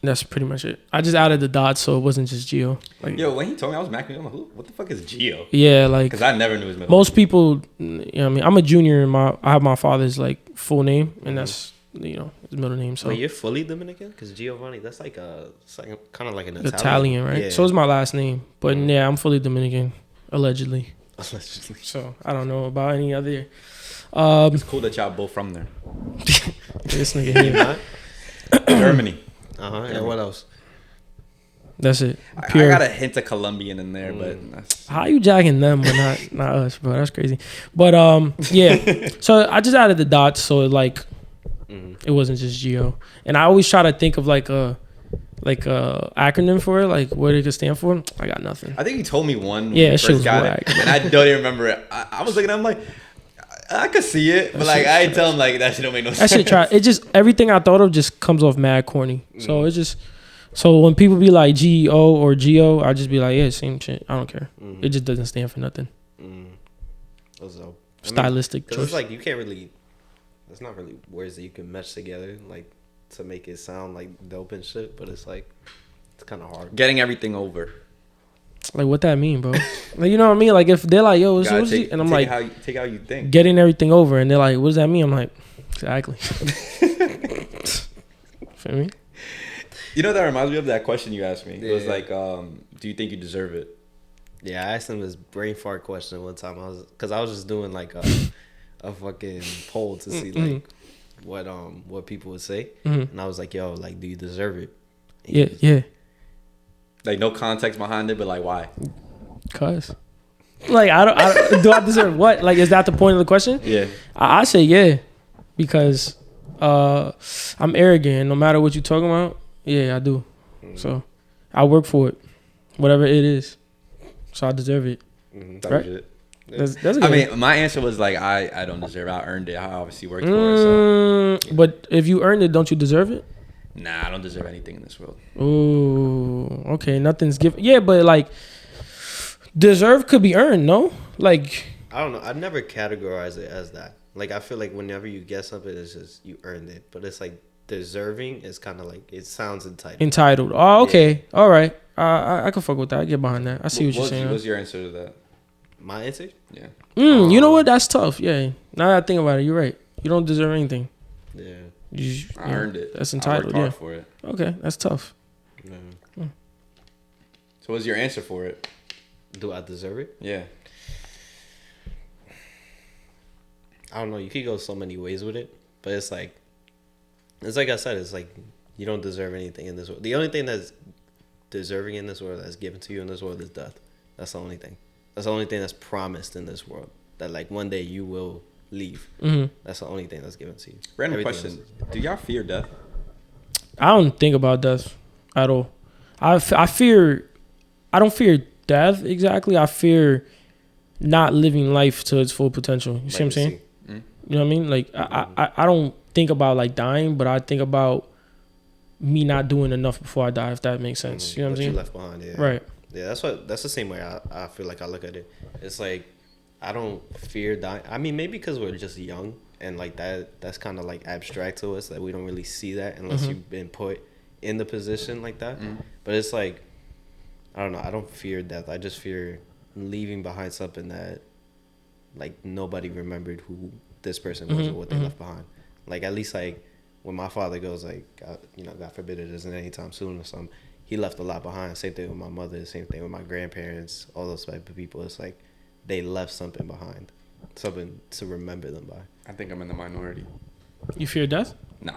that's pretty much it. I just added the dots, so it wasn't just G.E.O. Like, Yo, when he told me, I was macking. I'm like, what the fuck is G.E.O? yeah, like Because I never knew his middle most name. people, I mean, I'm a junior, and I have my father's like full name, and that's his middle name. So Wait, you're fully Dominican? Because Giovanni, that's like kind of like an Italian, right? Yeah. So it's my last name, but yeah, I'm fully Dominican, allegedly. Allegedly. So I don't know about any other. It's cool that y'all both from there. This nigga here. Germany. And what else? That's it. I Pure. got a hint of Colombian in there, but that's, How you jacking them, but not us, bro? That's crazy. But yeah. So I just added the dots, so it wasn't just G.E.O. And I always try to think of like a acronym for it, like what it could stand for. I got nothing. I think he told me one. Yeah, when that he shit was first got whack. it, and I don't even remember it. I was looking at him like, I could see it, but like I tell him like that shit don't make no That sense. shit it just everything I thought of just comes off mad corny. So it's just when people be like G.E.O. or G.O., I just be like, yeah, same shit. I don't care. It just doesn't stand for nothing. That's dope. Stylistic Because choice. it's like you can't really. It's not really words that you can mesh together like to make it sound like dope and shit. But it's like it's kind of hard. Getting everything over. Like what that mean, bro? Like you know what I mean? Like if they're like, yo, what's and I'm like, take how you think. getting everything over, and they're like, what does that mean? I'm like, exactly. Feel me? You know that reminds me of that question you asked me. It was Yeah. like, do you think you deserve it? Yeah, I asked him this brain fart question one time. I was just doing like a fucking poll to see like what people would say, and I was like, yo, like, do you deserve it? And Yeah. Like no context behind it, but like why? Cause, like, I don't do I deserve what? Like, is that the point of the question? Yeah. I say yeah, because I'm arrogant. No matter what you're talking about, yeah, I do. So I work for it, whatever it is. So I deserve it. That Right? was it. That's a I good mean, my answer was like, I don't deserve it. I earned it. I obviously worked for it. So. But if you earned it, don't you deserve it? Nah, I don't deserve anything in this world. Ooh, okay, nothing's given. Yeah, but like, deserve could be earned, no? Like, I don't know. I've never categorized it as that. Like, I feel like whenever you get something, it's just you earned it. But it's like deserving is kind of like it sounds entitled. entitled. Oh, okay, all right. I can fuck with that. I get behind that. I see what you're saying. What's your answer to that? My answer? Yeah. You know what? That's tough. Yeah. Now that I think about it, you're right. You don't deserve anything. Yeah. I earned it. That's I entitled. worked hard Yeah. for it. Okay, that's tough. Yeah. So what's your answer for it? Do I deserve it? Yeah. I don't know. You could go so many ways with it, but it's like I said, it's like you don't deserve anything in this world. The only thing that's deserving in this world, that's given to you in this world, is death. That's the only thing. That's the only thing that's promised in this world. That like one day you will leave. That's the only thing that's given to you. Random Everything question: else- do y'all fear death? I don't think about death at all. I don't fear death exactly. I fear not living life to its full potential. You see what I'm saying? Mm. You know what I mean? Like I don't think about like dying, but I think about me not doing enough before I die. If that makes sense. You know what I'm saying? You left behind. Yeah. Right. Yeah, that's the same way I feel like I look at it. It's like I don't fear dying. I mean, maybe because we're just young and like that's kind of like abstract to us that we don't really see that unless you've been put in the position like that. But it's like I don't know. I don't fear death. I just fear leaving behind something that like nobody remembered who this person was or what they left behind. Like at least like when my father goes, like God forbid it isn't anytime soon or something. He left a lot behind. Same thing with my mother. Same thing with my grandparents. All those type of people. It's like they left something behind, something to remember them by. I think I'm in the minority. You fear death? No,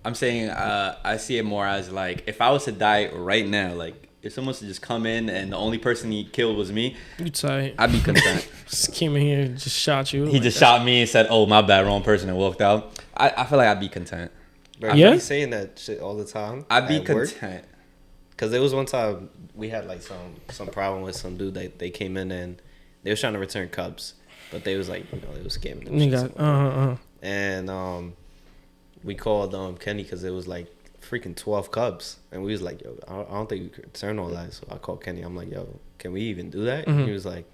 I'm saying I see it more as like if I was to die right now, like if someone was to just come in and the only person he killed was me, You'd say I'd be content. just came in here and just shot you. He just shot me and said, "Oh, my bad, wrong person," and walked out. I feel like I'd be content. Bro, Yeah? I be saying that shit all the time. I'd be at work. content. Cause there was one time we had like some problem with some dude that they came in and they was trying to return Cubs, but they was like they was scamming them. Nigga, And we called Kenny because it was like freaking 12 Cubs, and we was like, yo, I don't think we could return all that. So I called Kenny. I'm like, yo, can we even do that? And he was like,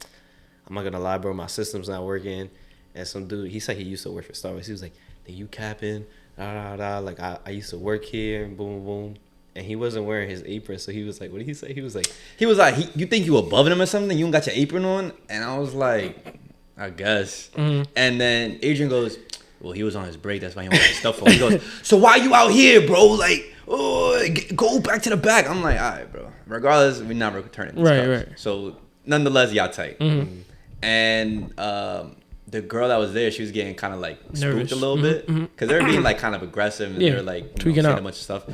I'm not gonna lie, bro, my system's not working. And some dude, he said he used to work for Starbucks. He was like, then you capping, like I used to work here, and boom, boom. And he wasn't wearing his apron, so he was like, what did he say? He was like, you think you above him or something? You don't got your apron on? And I was like, I guess. And then Adrian goes, well, he was on his break. That's why he don't have his stuff on. He goes, so why you out here, bro? Like, go back to the back. I'm like, all right, bro. Regardless, we're not returning these cups. Right. So nonetheless, y'all tight. And the girl that was there, she was getting kind of like Nervous. spooked a little bit because they were being like kind of aggressive and they were like tweaking saying out a bunch of stuff.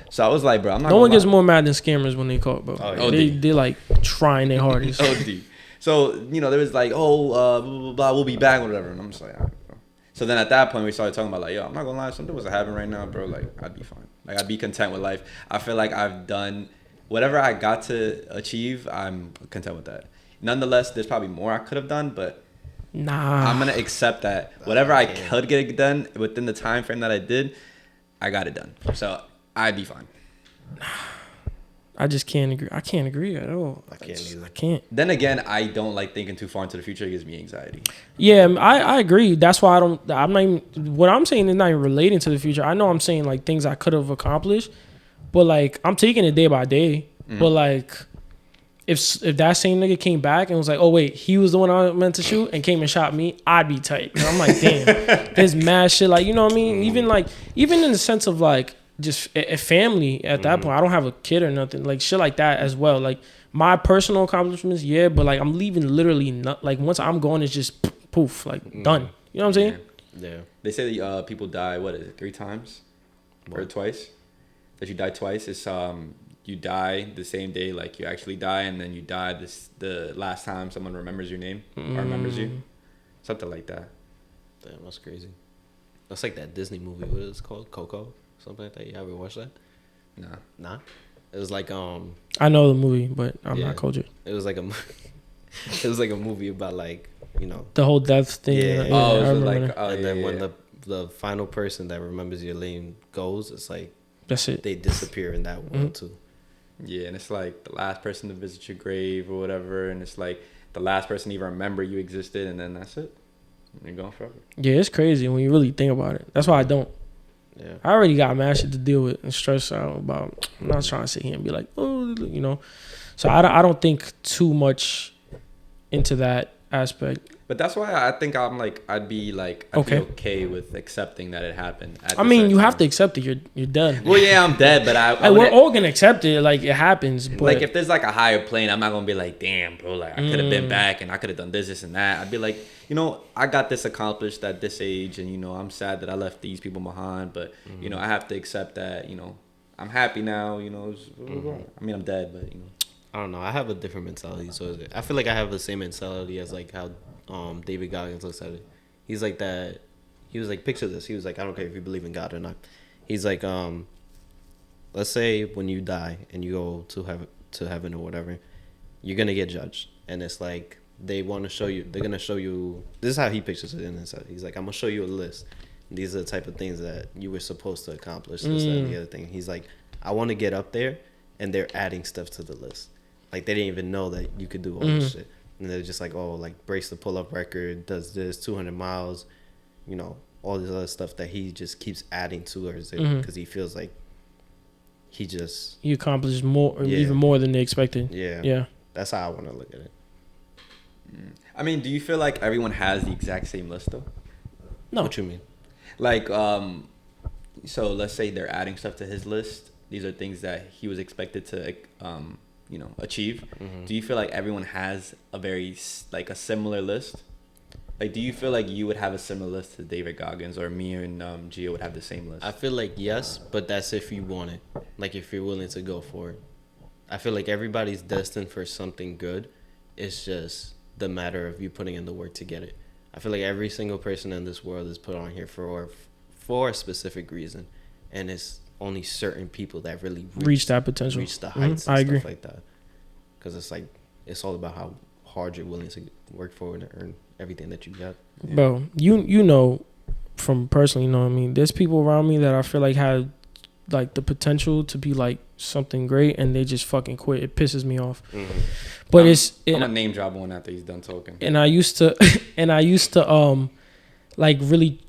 So I was like, bro, I'm not. No one gonna gets lie. more mad than scammers when they caught, bro. Oh, yeah. They like trying their hardest. OD. So, there was like, blah, blah, blah, we'll be back, whatever. And I'm just like, all right, bro. So then at that point, we started talking about like, yo, I'm not gonna lie, something was happening right now, bro. Like, I'd be fine. Like, I'd be content with life. I feel like I've done whatever I got to achieve, I'm content with that. Nonetheless, there's probably more I could have done, but Nah. I'm gonna accept that whatever I could get it done within the time frame that I did, I got it done. So I'd be fine. I just can't agree. I can't agree at all. I can't either. I can't. Then again, I don't like thinking too far into the future. It gives me anxiety. Yeah, I agree. That's why I'm not even, what I'm saying is not even relating to the future. I know I'm saying like things I could have accomplished, but like I'm taking it day by day. But like if that same nigga came back and was like, oh wait, he was the one I meant to shoot and came and shot me, I'd be tight. And I'm like, damn, there's mad shit. Like, you know what I mean? Even in the sense of like just a family at that point. I don't have a kid or nothing. Like shit like that as well. Like my personal accomplishments, yeah, but like I'm leaving literally not like once I'm going, it's just poof, like done. You know what I'm saying? Yeah. They say people die, what is it, 3 times? Or twice? That you die twice. It's you die the same day, like you actually die, and then you die the last time someone remembers your name or remembers you. Something like that. Damn, that's crazy. That's like that Disney movie. What is it called? Coco? Something like that. You ever watched that? Nah. It was like I know the movie, but I'm not cultured. It was like a it was like a movie about like, The whole death thing. Yeah. I So remember like, that. and then when the final person that remembers your name goes, it's like That's it. they disappear in that world too. Yeah, and it's like the last person to visit your grave or whatever, and it's like the last person to even remember you existed, and then that's it. You're gone forever. Yeah, It's crazy when you really think about it. That's why I don't. Yeah. I already got mad shit to deal with and stress out about. I'm not trying to sit here and be like, So I don't think too much into that aspect. but that's why I think I'd be okay with accepting that it happened. I mean, you have to accept it. You're done. Well, yeah, I'm dead, but I Like, we're all gonna accept it. Like it happens. But like if there's like a higher plane, I'm not gonna be like, damn, bro, like I could have been back and I could have done this and that. I'd be like, I got this accomplished at this age, and I'm sad that I left these people behind, but I have to accept that. I'm happy now. I mean, I'm dead, but I don't know. I have a different mentality. So I feel like I have the same mentality as like how David Goggins looks at it. He's like that. He was like, picture this. He was like, I don't care if you believe in God or not. He's like, let's say when you die and you go to heaven or whatever, you're gonna get judged, and it's like they want to show you. They're gonna show you. This is how he pictures it in his head. He's like, I'm gonna show you a list. These are the type of things that you were supposed to accomplish. This, that, and the other thing. He's like, I want to get up there, and they're adding stuff to the list. Like they didn't even know that you could do all this shit, and they're just like, oh, like breaks the pull-up record, does this 200 miles, you know, all this other stuff that he just keeps adding to it because he feels like he accomplished more, even more than they expected. Yeah. That's how I want to look at it. I mean, do you feel like everyone has the exact same list though? No. What you mean? Like, so let's say they're adding stuff to his list. These are things that he was expected to, achieve. Do you feel like everyone has a similar list? Like, do you feel like you would have a similar list to David Goggins, or me and G.E.O would have the same list? I feel like yes, but that's if you want it. Like if you're willing to go for it. I feel like everybody's destined for something good. It's just the matter of you putting in the work to get it. I feel like every single person in this world is put on here for a specific reason, and it's only certain people that really reach that potential, reach the heights. I and agree. Stuff like that. Because it's like it's all about how hard you're willing to work for and earn everything that you got. Yeah. Bro, you know, from personally, you know what I mean. There's people around me that I feel like had like the potential to be like something great, and they just fucking quit. It pisses me off. But I'm gonna name drop one after he's done talking. And I used to like really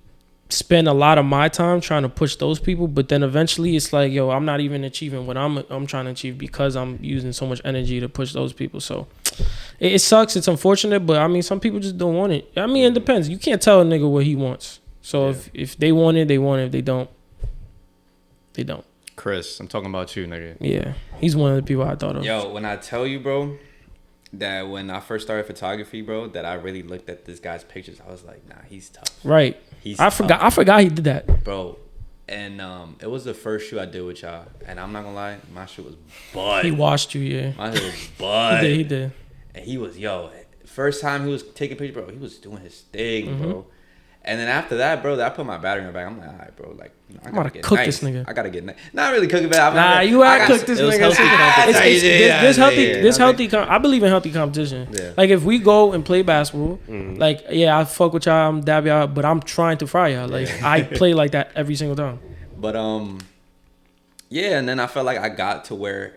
spend a lot of my time trying to push those people, but then eventually it's like, yo, I'm not even achieving what I'm trying to achieve because I'm using so much energy to push those people. So it sucks. It's unfortunate, but I mean, some people just don't want it. I mean, it depends. You can't tell a nigga what he wants. So if they want it, they want it. If they don't, they don't. Chris, I'm talking about you, nigga. Yeah, he's one of the people I thought of. Yo, when I tell you, bro, that when I first started photography, bro, that I really looked at this guy's pictures, I was like, nah, he's tough. Right. I forgot he did that, bro. And it was the first shoot I did with y'all, and I'm not gonna lie, my shit was bud. He washed you, yeah. My shit was bud. He did. And he was, first time he was taking pictures, bro, he was doing his thing, bro. And then after that, bro, I put my battery in the bag. I'm like, all right, bro, like, I gotta get cook nice. This nigga. I gotta get nice. Not really cooking, but cook this nigga. This healthy. I believe in healthy competition. Yeah. Like if we go and play basketball, like I fuck with y'all, I'm dab y'all, but I'm trying to fry y'all. Like I play like that every single time. But and then I felt like I got to where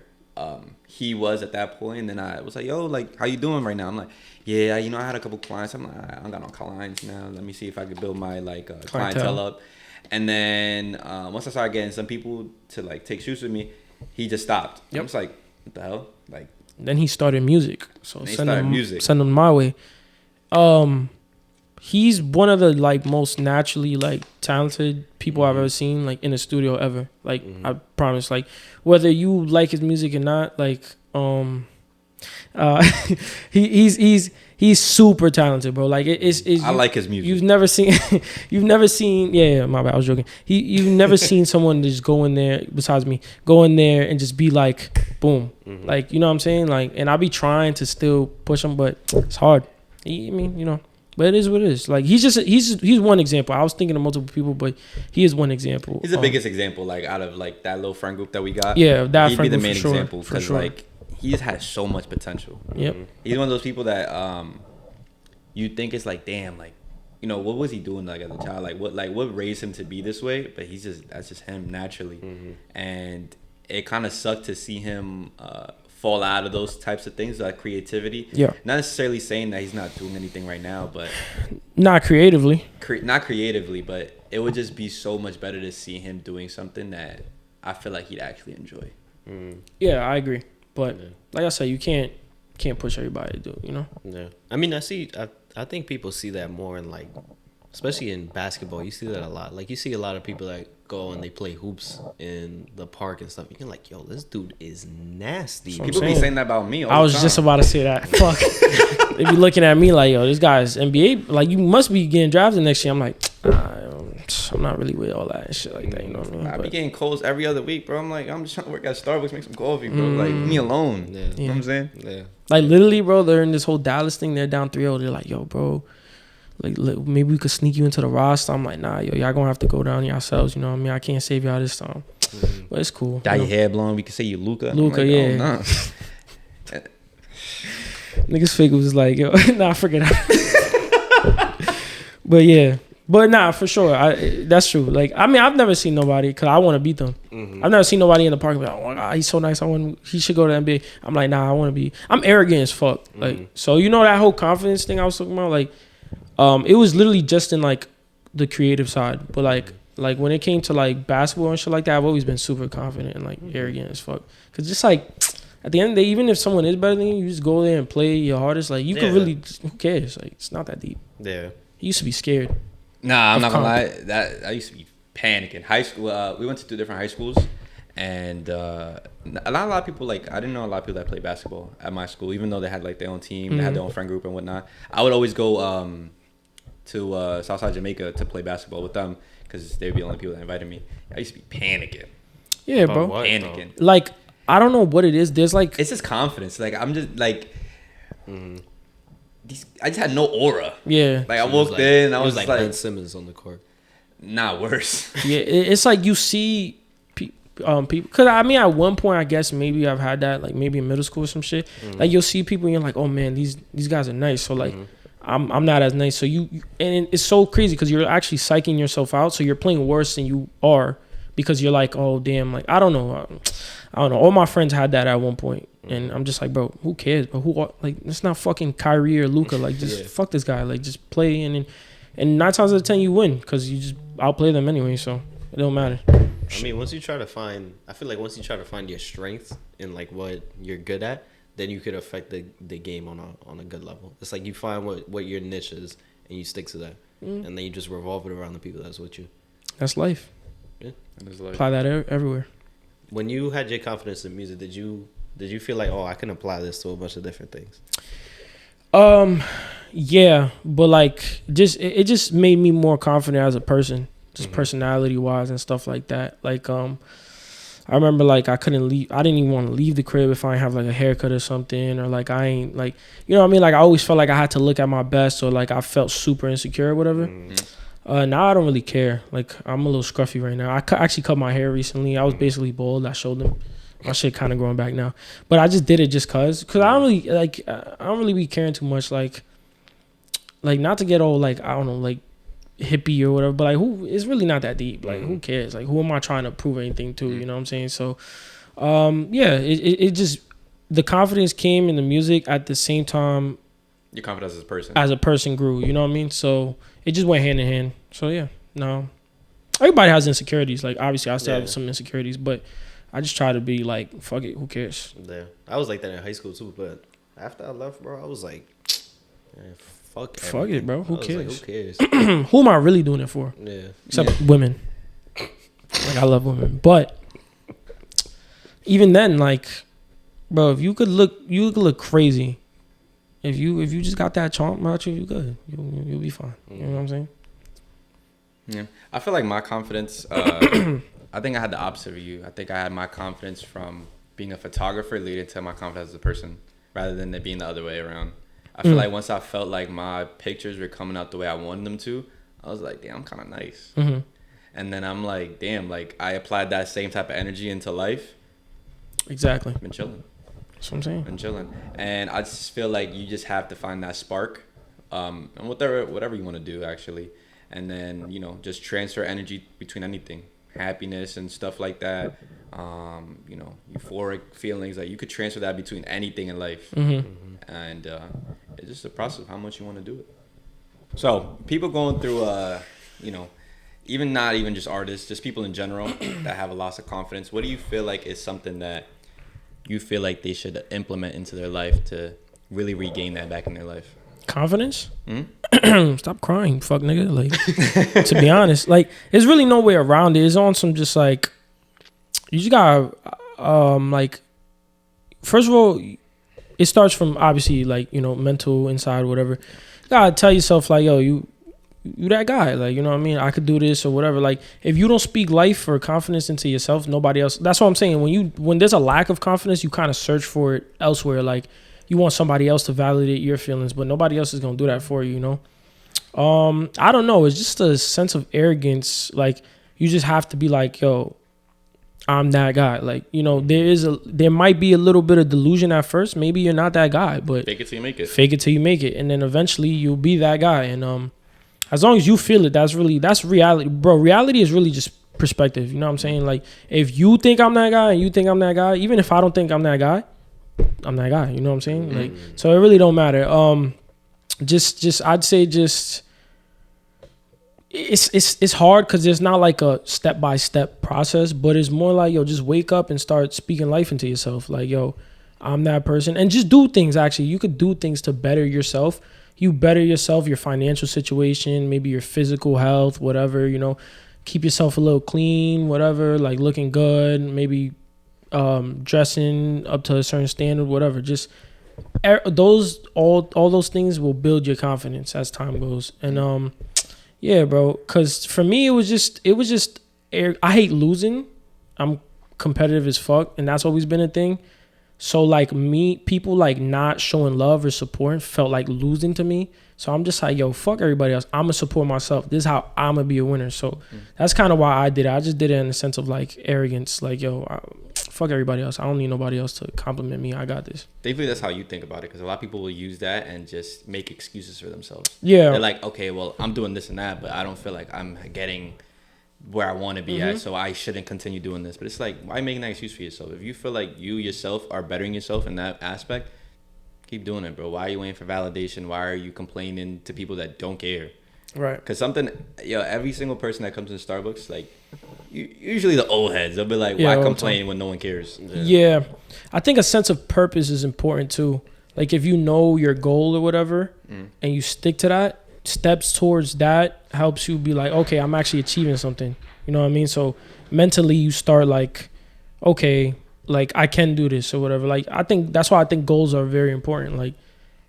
he was at that point, and then I was like, yo, like, how you doing right now? I'm like, yeah, I had a couple clients. I'm like, I don't got no clients now. Let me see if I could build my clientele up. And then once I started getting some people to like take shoots with me, he just stopped. I'm just like, what the hell? Like, then he started music. So send him my way. He's one of the like most naturally like talented people I've ever seen like in a studio ever. Like I promise. Like whether you like his music or not, like he's super talented, bro. Like it's I like his music. You've never seen yeah, my bad, I was joking. You've never seen someone just go in there, besides me, go in there and just be like boom. Like, you know what I'm saying? Like, and I'll be trying to still push him, but it's hard. I mean, you know, but it is what it is. Like he's one example. I was thinking of multiple people, but he is one example. He's the biggest example, like out of like that little friend group that we got. Yeah, that he'd friend be the group main example because like he's had so much potential. Yep. He's one of those people that you think it's like, damn, like, you know, what was he doing like as a child? Like what raised him to be this way? But that's just him naturally. And it kind of sucked to see him fall out of those types of things, like creativity. Yeah. Not necessarily saying that he's not doing anything right now, but not creatively. Not creatively, but it would just be so much better to see him doing something that I feel like he'd actually enjoy. Yeah, I agree. But like I said, you can't push everybody to do it, you know? Yeah. I mean, I think people see that more in like, especially in basketball, you see that a lot. Like you see a lot of people that go and they play hoops in the park and stuff. You're like, yo, this dude is nasty. People be saying that about me all I was the time. just about to say that. Fuck. They be looking at me like, yo, this guy's NBA. Like, you must be getting drafted next year. I'm like, I'm not really with all that and shit like that. You know what I mean? I be getting calls every other week, bro. I'm like, I'm just trying to work at Starbucks, make some coffee, bro. Like, leave me alone. Yeah. You know what I'm saying? Yeah. Like, literally, bro, they're in this whole Dallas thing. They're down 3-0. They're like, yo, bro, like, maybe we could sneak you into the roster. I'm like, nah, yo, y'all gonna have to go down yourselves. You know what I mean? I can't save y'all this time. But it's cool. Dye your hair blonde. We can say you Luka. Luka, like, yeah. Oh, nah. Niggas fake was like, yo, nah, forget it. But yeah. But nah, for sure. That's true. Like, I mean, I've never seen nobody, because I want to beat them. Mm-hmm. I've never seen nobody in the park be like, oh my God, he's so nice. He should go to the NBA. I'm like, nah, I want to be. I'm arrogant as fuck. Mm-hmm. Like, so you know that whole confidence thing I was talking about? Like, it was literally just in like the creative side. But like when it came to like basketball and shit like that, I've always been super confident and like arrogant as fuck. Because just like, at the end of the day, even if someone is better than you, you just go there and play your hardest. Like, you could really, who cares? Like, it's not that deep. Yeah. You used to be scared. Nah, I'm not gonna lie. That I used to be panicking. High school, we went to 2 different high schools, and a lot of people, like, I didn't know a lot of people that played basketball at my school, even though they had like their own team, they had their own friend group and whatnot. I would always go to Southside Jamaica to play basketball with them because they were the only people that invited me. I used to be panicking. Yeah, bro. What, Panicking. Like, I don't know what it is. There's like, It's just confidence. Like, I'm just like. I just had no aura. yeah. Like, I walked in, I was like like Ben Simmons on the court. nah, worse. Yeah, it's like you see people. Because I mean, at one point, I guess maybe I've had that, like maybe in middle school or some shit. Like, you'll see people and you're like, oh man, these guys are nice. So like, I'm not as nice. So you and it's so crazy because you're actually psyching yourself out. So you're playing worse than you are because you're like, oh damn, like I don't know. All my friends had that at one point. And I'm just like, bro, who cares? But like, it's not fucking Kyrie or Luka. Like, just fuck this guy. Like, just play and 9 times out of 10 you win because you just outplay them anyway. So it don't matter. I mean, once you try to find your strengths and like what you're good at, then you could affect the game on a good level. It's like you find what your niche is and you stick to that, and then you just revolve it around the people that's with you. That's life. Yeah. Apply that everywhere. When you had your confidence in music, did you feel like, oh, I can apply this to a bunch of different things? Yeah, but like it just made me more confident as a person, just personality wise and stuff like that. Like I remember like I didn't even want to leave the crib if I didn't have like a haircut or something, or like I ain't like, you know what I mean? Like I always felt like I had to look at my best, or like I felt super insecure or whatever. Now I don't really care. Like I'm a little scruffy right now. I actually cut my hair recently. I was basically bald. I showed them. My shit kind of growing back now, but I just did it just cause I don't really like. I don't really be caring too much. Like not to get all like, I don't know, like hippie or whatever. But like, it's really not that deep. Like who cares? Like who am I trying to prove anything to? You know what I'm saying? So, yeah, it just, the confidence came in the music at the same time. Your confidence as a person. As a person grew. You know what I mean? So it just went hand in hand. So yeah, no. Everybody has insecurities. Like obviously I still have some insecurities, but I just try to be like, fuck it, who cares? Yeah, I was like that in high school too, but after I left, bro, I was like, man, fuck it, bro. Who cares? Like, who cares? Who am I really doing it for? Yeah. Except women. Like I love women, but even then, like, bro, if you could look crazy. If you just got that charm about you, you good. You'll be fine. You know what I'm saying? Yeah, I feel like my confidence. I think I had the opposite of you. I think I had my confidence from being a photographer leading to my confidence as a person, rather than it being the other way around. I feel like once I felt like my pictures were coming out the way I wanted them to, I was like, damn, I'm kind of nice. And then I'm like, damn, like I applied that same type of energy into life. Exactly. Been chilling. That's what I'm saying. Been chilling. And I just feel like you just have to find that spark, and whatever you want to do actually, and then just transfer energy between anything. Happiness and stuff like that, euphoric feelings, like you could transfer that between anything in life. And it's just a process of how much you want to do it. So people going through even not even just artists, just people in general that have a loss of confidence, what do you feel like is something that you feel like they should implement into their life to really regain that back in their life? Confidence? Stop crying, fuck nigga. Like, to be honest, like, there's really no way around it. It's on some just like, you just gotta, like, first of all, it starts from obviously like, mental, inside, whatever. You gotta tell yourself like, yo, you that guy. Like, you know what I mean? I could do this or whatever. Like, if you don't speak life or confidence into yourself, nobody else. That's what I'm saying. When there's a lack of confidence, you kind of search for it elsewhere. Like, you want somebody else to validate your feelings, but nobody else is going to do that for you, I don't know. It's just a sense of arrogance. Like, you just have to be like, yo, I'm that guy. Like, you know, there might be a little bit of delusion at first. Maybe you're not that guy, but Fake it till you make it. Fake it till you make it, and then eventually you'll be that guy. And as long as you feel it, that's reality, bro. Reality is really just perspective. You know what I'm saying? Like, if you think I'm that guy and you think I'm that guy, even if I don't think I'm that guy, I'm that guy. You know what I'm saying? Like, so it really don't matter. I'd say it's hard because it's not like a step-by-step process, but it's more like, yo, just wake up and start speaking life into yourself. Like, yo, I'm that person. And just do things. Actually, you could do things to better yourself. You better yourself, your financial situation, maybe your physical health, whatever, you know. Keep yourself a little clean, whatever, like looking good, maybe dressing up to a certain standard, whatever. Just all those things will build your confidence as time goes. And yeah, bro, because for me it was just I hate losing. I'm competitive as fuck, and that's always been a thing. So like people like not showing love or support felt like losing to me. So I'm just like, yo, fuck everybody else. I'm gonna support myself. This is how I'm gonna be a winner. So that's kind of why I did it. I just did it in a sense of like arrogance. Like, yo, fuck everybody else. I don't need nobody else to compliment me. I got this. Thankfully, that's how you think about it, because a lot of people will use that and just make excuses for themselves. Yeah. They're like, okay, well, I'm doing this and that, but I don't feel like I'm getting where I want to be at, so I shouldn't continue doing this. But it's like, why making that excuse for yourself? If you feel like you yourself are bettering yourself in that aspect, keep doing it, bro. Why are you waiting for validation? Why are you complaining to people that don't care? Right. Because every single person that comes in Starbucks, like, usually the old heads, they'll be like, why complain when no one cares? Yeah. I think a sense of purpose is important too. Like, if you know your goal or whatever, and you stick to that, steps towards that helps you be like, okay, I'm actually achieving something. You know what I mean? So mentally you start like, okay, like I can do this or whatever. Like, I think that's why I think goals are very important. Like,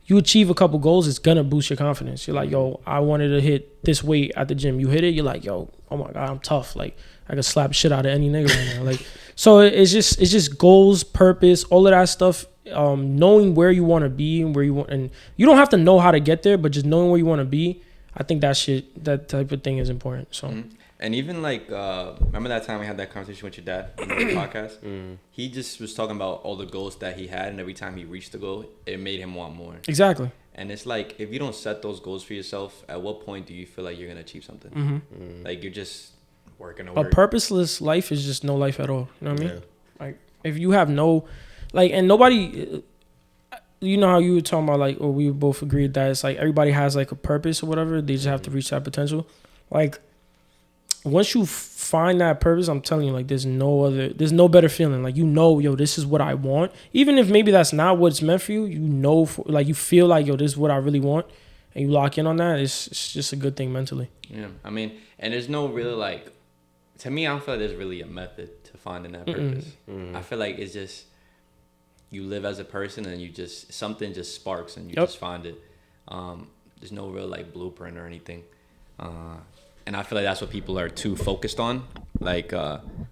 you achieve a couple goals, it's gonna boost your confidence. You're like, yo, I wanted to hit this weight at the gym. You hit it, you're like, yo, oh my God, I'm tough. Like, I could slap shit out of any nigga right now. Like, so it's just goals, purpose, all of that stuff. Knowing where you want to be and where you want, and you don't have to know how to get there, but just knowing where you want to be, I think that type of thing is important. So, and even like, remember that time we had that conversation with your dad on the podcast? He just was talking about all the goals that he had, and every time he reached the goal, it made him want more. Exactly. And it's like, if you don't set those goals for yourself, at what point do you feel like you're gonna achieve something? Like, you're just working to work. A purposeless life is just no life at all. You know what I mean? Like, if you have no, like, and nobody, you know how you were talking about, like, or we both agreed that it's like everybody has like a purpose or whatever. They just have to reach that potential. Like, once you find that purpose, I'm telling you, like, there's no better feeling. Like, you know, yo, this is what I want. Even if maybe that's not what it's meant for you, you know, like, you feel like, yo, this is what I really want, and you lock in on that. It's just a good thing mentally. Yeah, I mean, and there's no really, like, to me, I don't feel like there's really a method to finding that purpose. I feel like it's just, you live as a person and you just, something just sparks and you just find it. There's no real like blueprint or anything. And I feel like that's what people are too focused on. Like,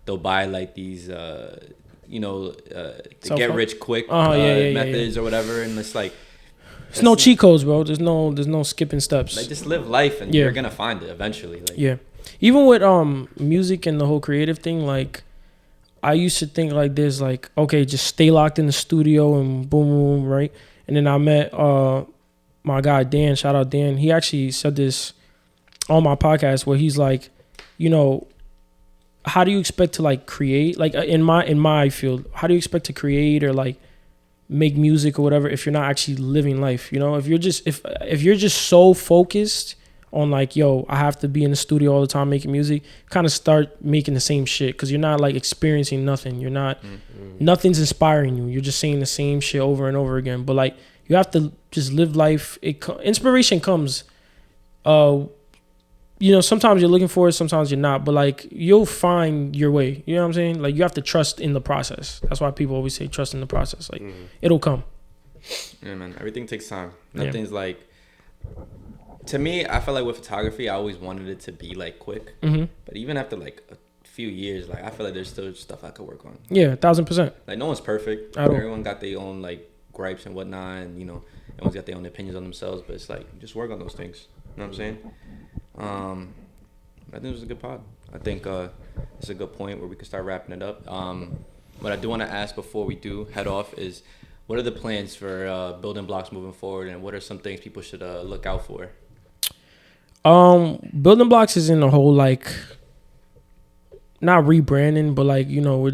they'll buy like these, get rich quick methods or whatever. And it's like, there's no cheat codes, bro. There's no skipping steps. Like, just live life and you're going to find it eventually. Like, even with music and the whole creative thing, like, I used to think like this, like, okay, just stay locked in the studio and boom, boom, right? And then I met my guy Dan, shout out Dan. He actually said this on my podcast where he's like, you know, how do you expect to like create, like in my field, how do you expect to create or like make music or whatever if you're not actually living life? You know, if you're just so focused on like, yo, I have to be in the studio all the time making music, kind of start making the same shit because you're not like experiencing nothing. You're not, nothing's inspiring you. You're just saying the same shit over and over again. But like, you have to just live life. Inspiration comes, you know, sometimes you're looking for it, sometimes you're not. But like, you'll find your way. You know what I'm saying? Like, you have to trust in the process. That's why people always say trust in the process. Like, it'll come. Yeah, man. Everything takes time. Nothing's like. To me, I feel like with photography, I always wanted it to be like quick. But even after like a few years, like I feel like there's still stuff I could work on. Yeah, 1000%. Like, no one's perfect. Everyone got their own like gripes and whatnot, and you know, everyone's got their own opinions on themselves. But it's like, just work on those things. You know what I'm saying? I think it was a good pod. I think it's a good point where we can start wrapping it up. What I do want to ask before we do head off is, what are the plans for Building Blocks moving forward, and what are some things people should look out for? Building Blocks is in the whole like, not rebranding, but like, you know,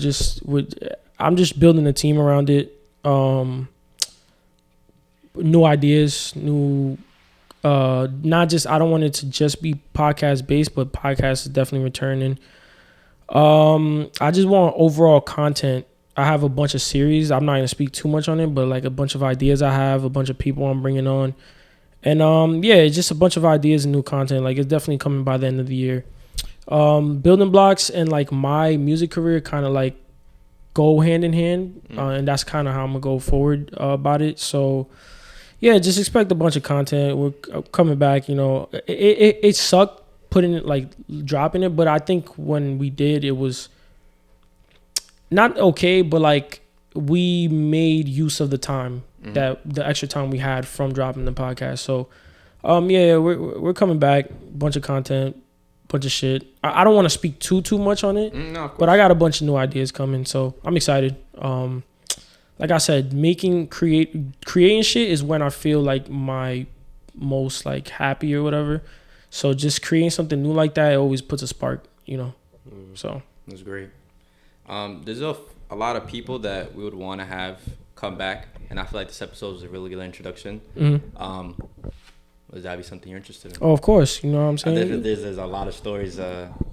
I'm just building a team around it. New ideas, not just, I don't want it to just be podcast based, but podcast is definitely returning. I just want overall content. I have a bunch of series. I'm not going to speak too much on it, but like a bunch of ideas I have, a bunch of people I'm bringing on. And yeah, just a bunch of ideas and new content. Like, it's definitely coming by the end of the year. Building Blocks and like my music career kind of like go hand in hand. And that's kind of how I'm going to go forward about it. So yeah, just expect a bunch of content. We're coming back, you know. It sucked putting it, like, dropping it, but I think when we did, it was not okay, but like we made use of the time, that the extra time we had from dropping the podcast. So yeah, we're coming back, bunch of content, bunch of shit. I don't want to speak too much on it, but I got a bunch of new ideas coming, so I'm excited. Like I said, creating shit is when I feel like my most like happy or whatever. So just creating something new like that, it always puts a spark, you know. So that's great. There's a lot of people that we would want to have come back, and I feel like this episode was a really good introduction. Would that be something you're interested in? Oh, of course. You know what I'm saying? There's a lot of stories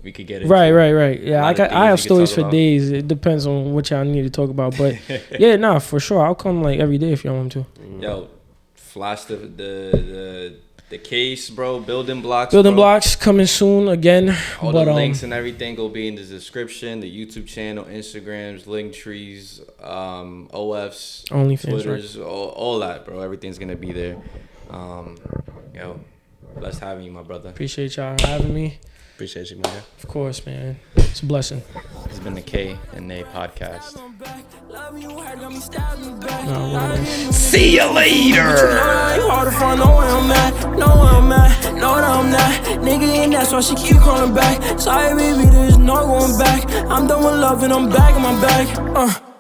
we could get into. Right. Yeah, I have stories for days. It depends on what y'all need to talk about. But yeah, nah, for sure. I'll come like every day if y'all want to. Yo, flash the case, bro. Building Blocks. Building Blocks coming soon again. All the links and everything will be in the description. The YouTube channel, Instagrams, LINKTREEs, OFs, OnlyFans, Twitters, all that, bro. Everything's gonna be there. Yo, blessed having you, my brother. Appreciate y'all having me. Appreciate you, man. Of course, man. It's a blessing. This has been the K and A podcast. See you later. Nigga, and that's why she keep calling back. Sorry, baby, there's no going back. I'm done with love and I'm back in my bag.